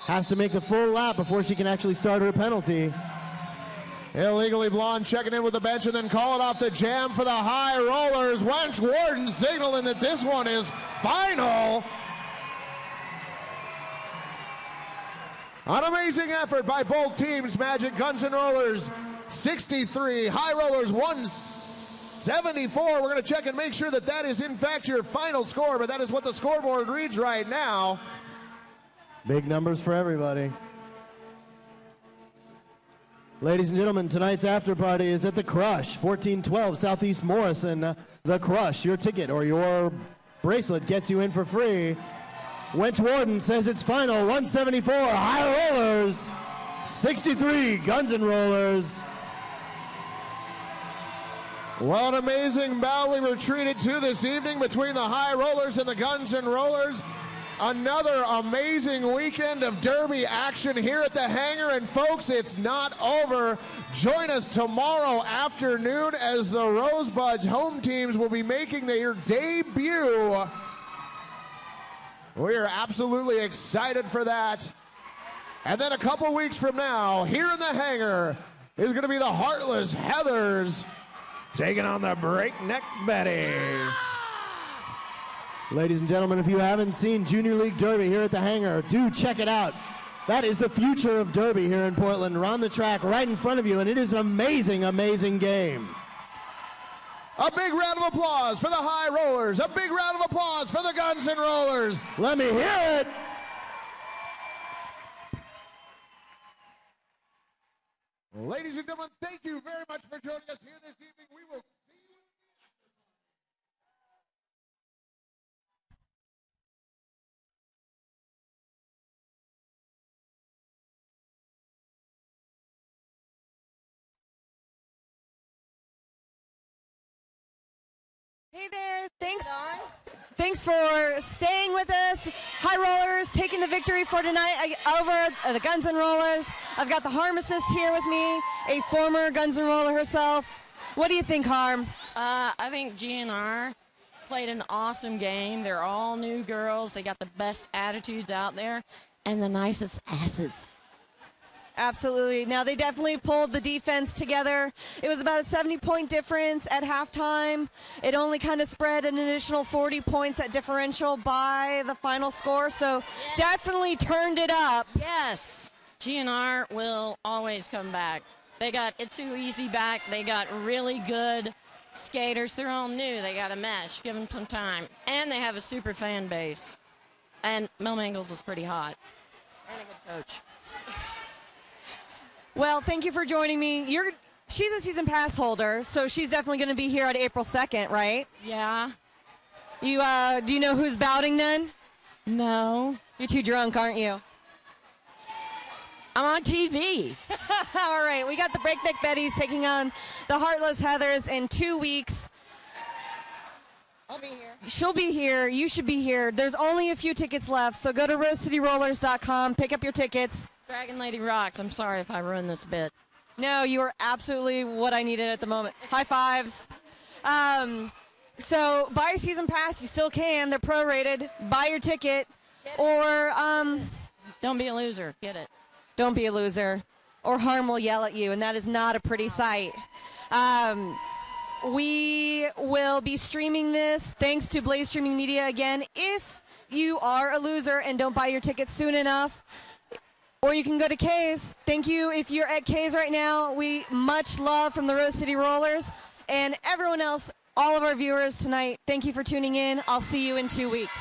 Has to make the full lap before she can actually start her penalty. Illegally Blonde checking in with the bench and then calling off the jam for the High Rollers. Wench Warden signaling that this one is final. An amazing effort by both teams. Magic Guns N' Rollers 63, High Rollers 174. We're going to check and make sure that that is in fact your final score, but that is what the scoreboard reads right now. Big numbers for everybody. Ladies and gentlemen, tonight's after party is at the Crush, 1412 Southeast Morrison. The Crush, your ticket or your bracelet gets you in for free. Wench Warden says it's final, 174 High Rollers, 63 Guns N' Rollers. What an amazing bout we were treated to this evening between the High Rollers and the Guns N' Rollers. Another amazing weekend of derby action here at the Hangar, and folks, it's not over. Join us tomorrow afternoon as the Rosebuds home teams will be making their debut. We are absolutely excited for that. And then a couple weeks from now, here in the Hangar, is going to be the Heartless Heathers taking on the Breakneck Betties. Ladies and gentlemen, if you haven't seen Junior League Derby here at the Hangar, do check it out. That is the future of Derby here in Portland. We're on the track right in front of you, and it is an amazing, amazing game. A big round of applause for the High Rollers. A big round of applause for the Guns N' Rollers. Let me hear it. Ladies and gentlemen, thank you very much for joining us here this evening. We will see you. Hey there, thanks for staying with us. High Rollers taking the victory for tonight over the Guns N' Rollers. I've got the Harmacist here with me, a former Guns N' Roller herself. What do you think, Harm? I think GNR played an awesome game. They're all new girls. They got the best attitudes out there and the nicest asses. Absolutely. Now, they definitely pulled the defense together. It was about a 70-point difference at halftime. It only kind of spread an additional 40 points at differential by the final score, so definitely turned it up. Yes. GNR will always come back. They got It's Too Easy back. They got really good skaters. They're all new. They got a mesh. Give them some time. And they have a super fan base. And Mel Mangles is pretty hot. And a good coach. Well, thank you for joining me. She's a season pass holder, so she's definitely going to be here on April 2nd, right? Yeah. You do you know who's bouting then? No. You're too drunk, aren't you? I'm on TV. All right, we got the Breakneck Betties taking on the Heartless Heathers in 2 weeks. I'll be here. She'll be here. You should be here. There's only a few tickets left, so go to rosecityrollers.com, pick up your tickets. Dragon Lady rocks. I'm sorry if I ruined this bit. No, you are absolutely what I needed at the moment. High fives. So buy a season pass. You still can. They're prorated. Buy your ticket. Or don't be a loser. Get it. Don't be a loser. Or Harm will yell at you, and that is not a pretty sight. We will be streaming this thanks to Blaze Streaming Media again. If you are a loser and don't buy your tickets soon enough, or you can go to K's. Thank you. If you're at K's right now, we much love from the Rose City Rollers and everyone else, all of our viewers tonight. Thank you for tuning in. I'll see you in 2 weeks.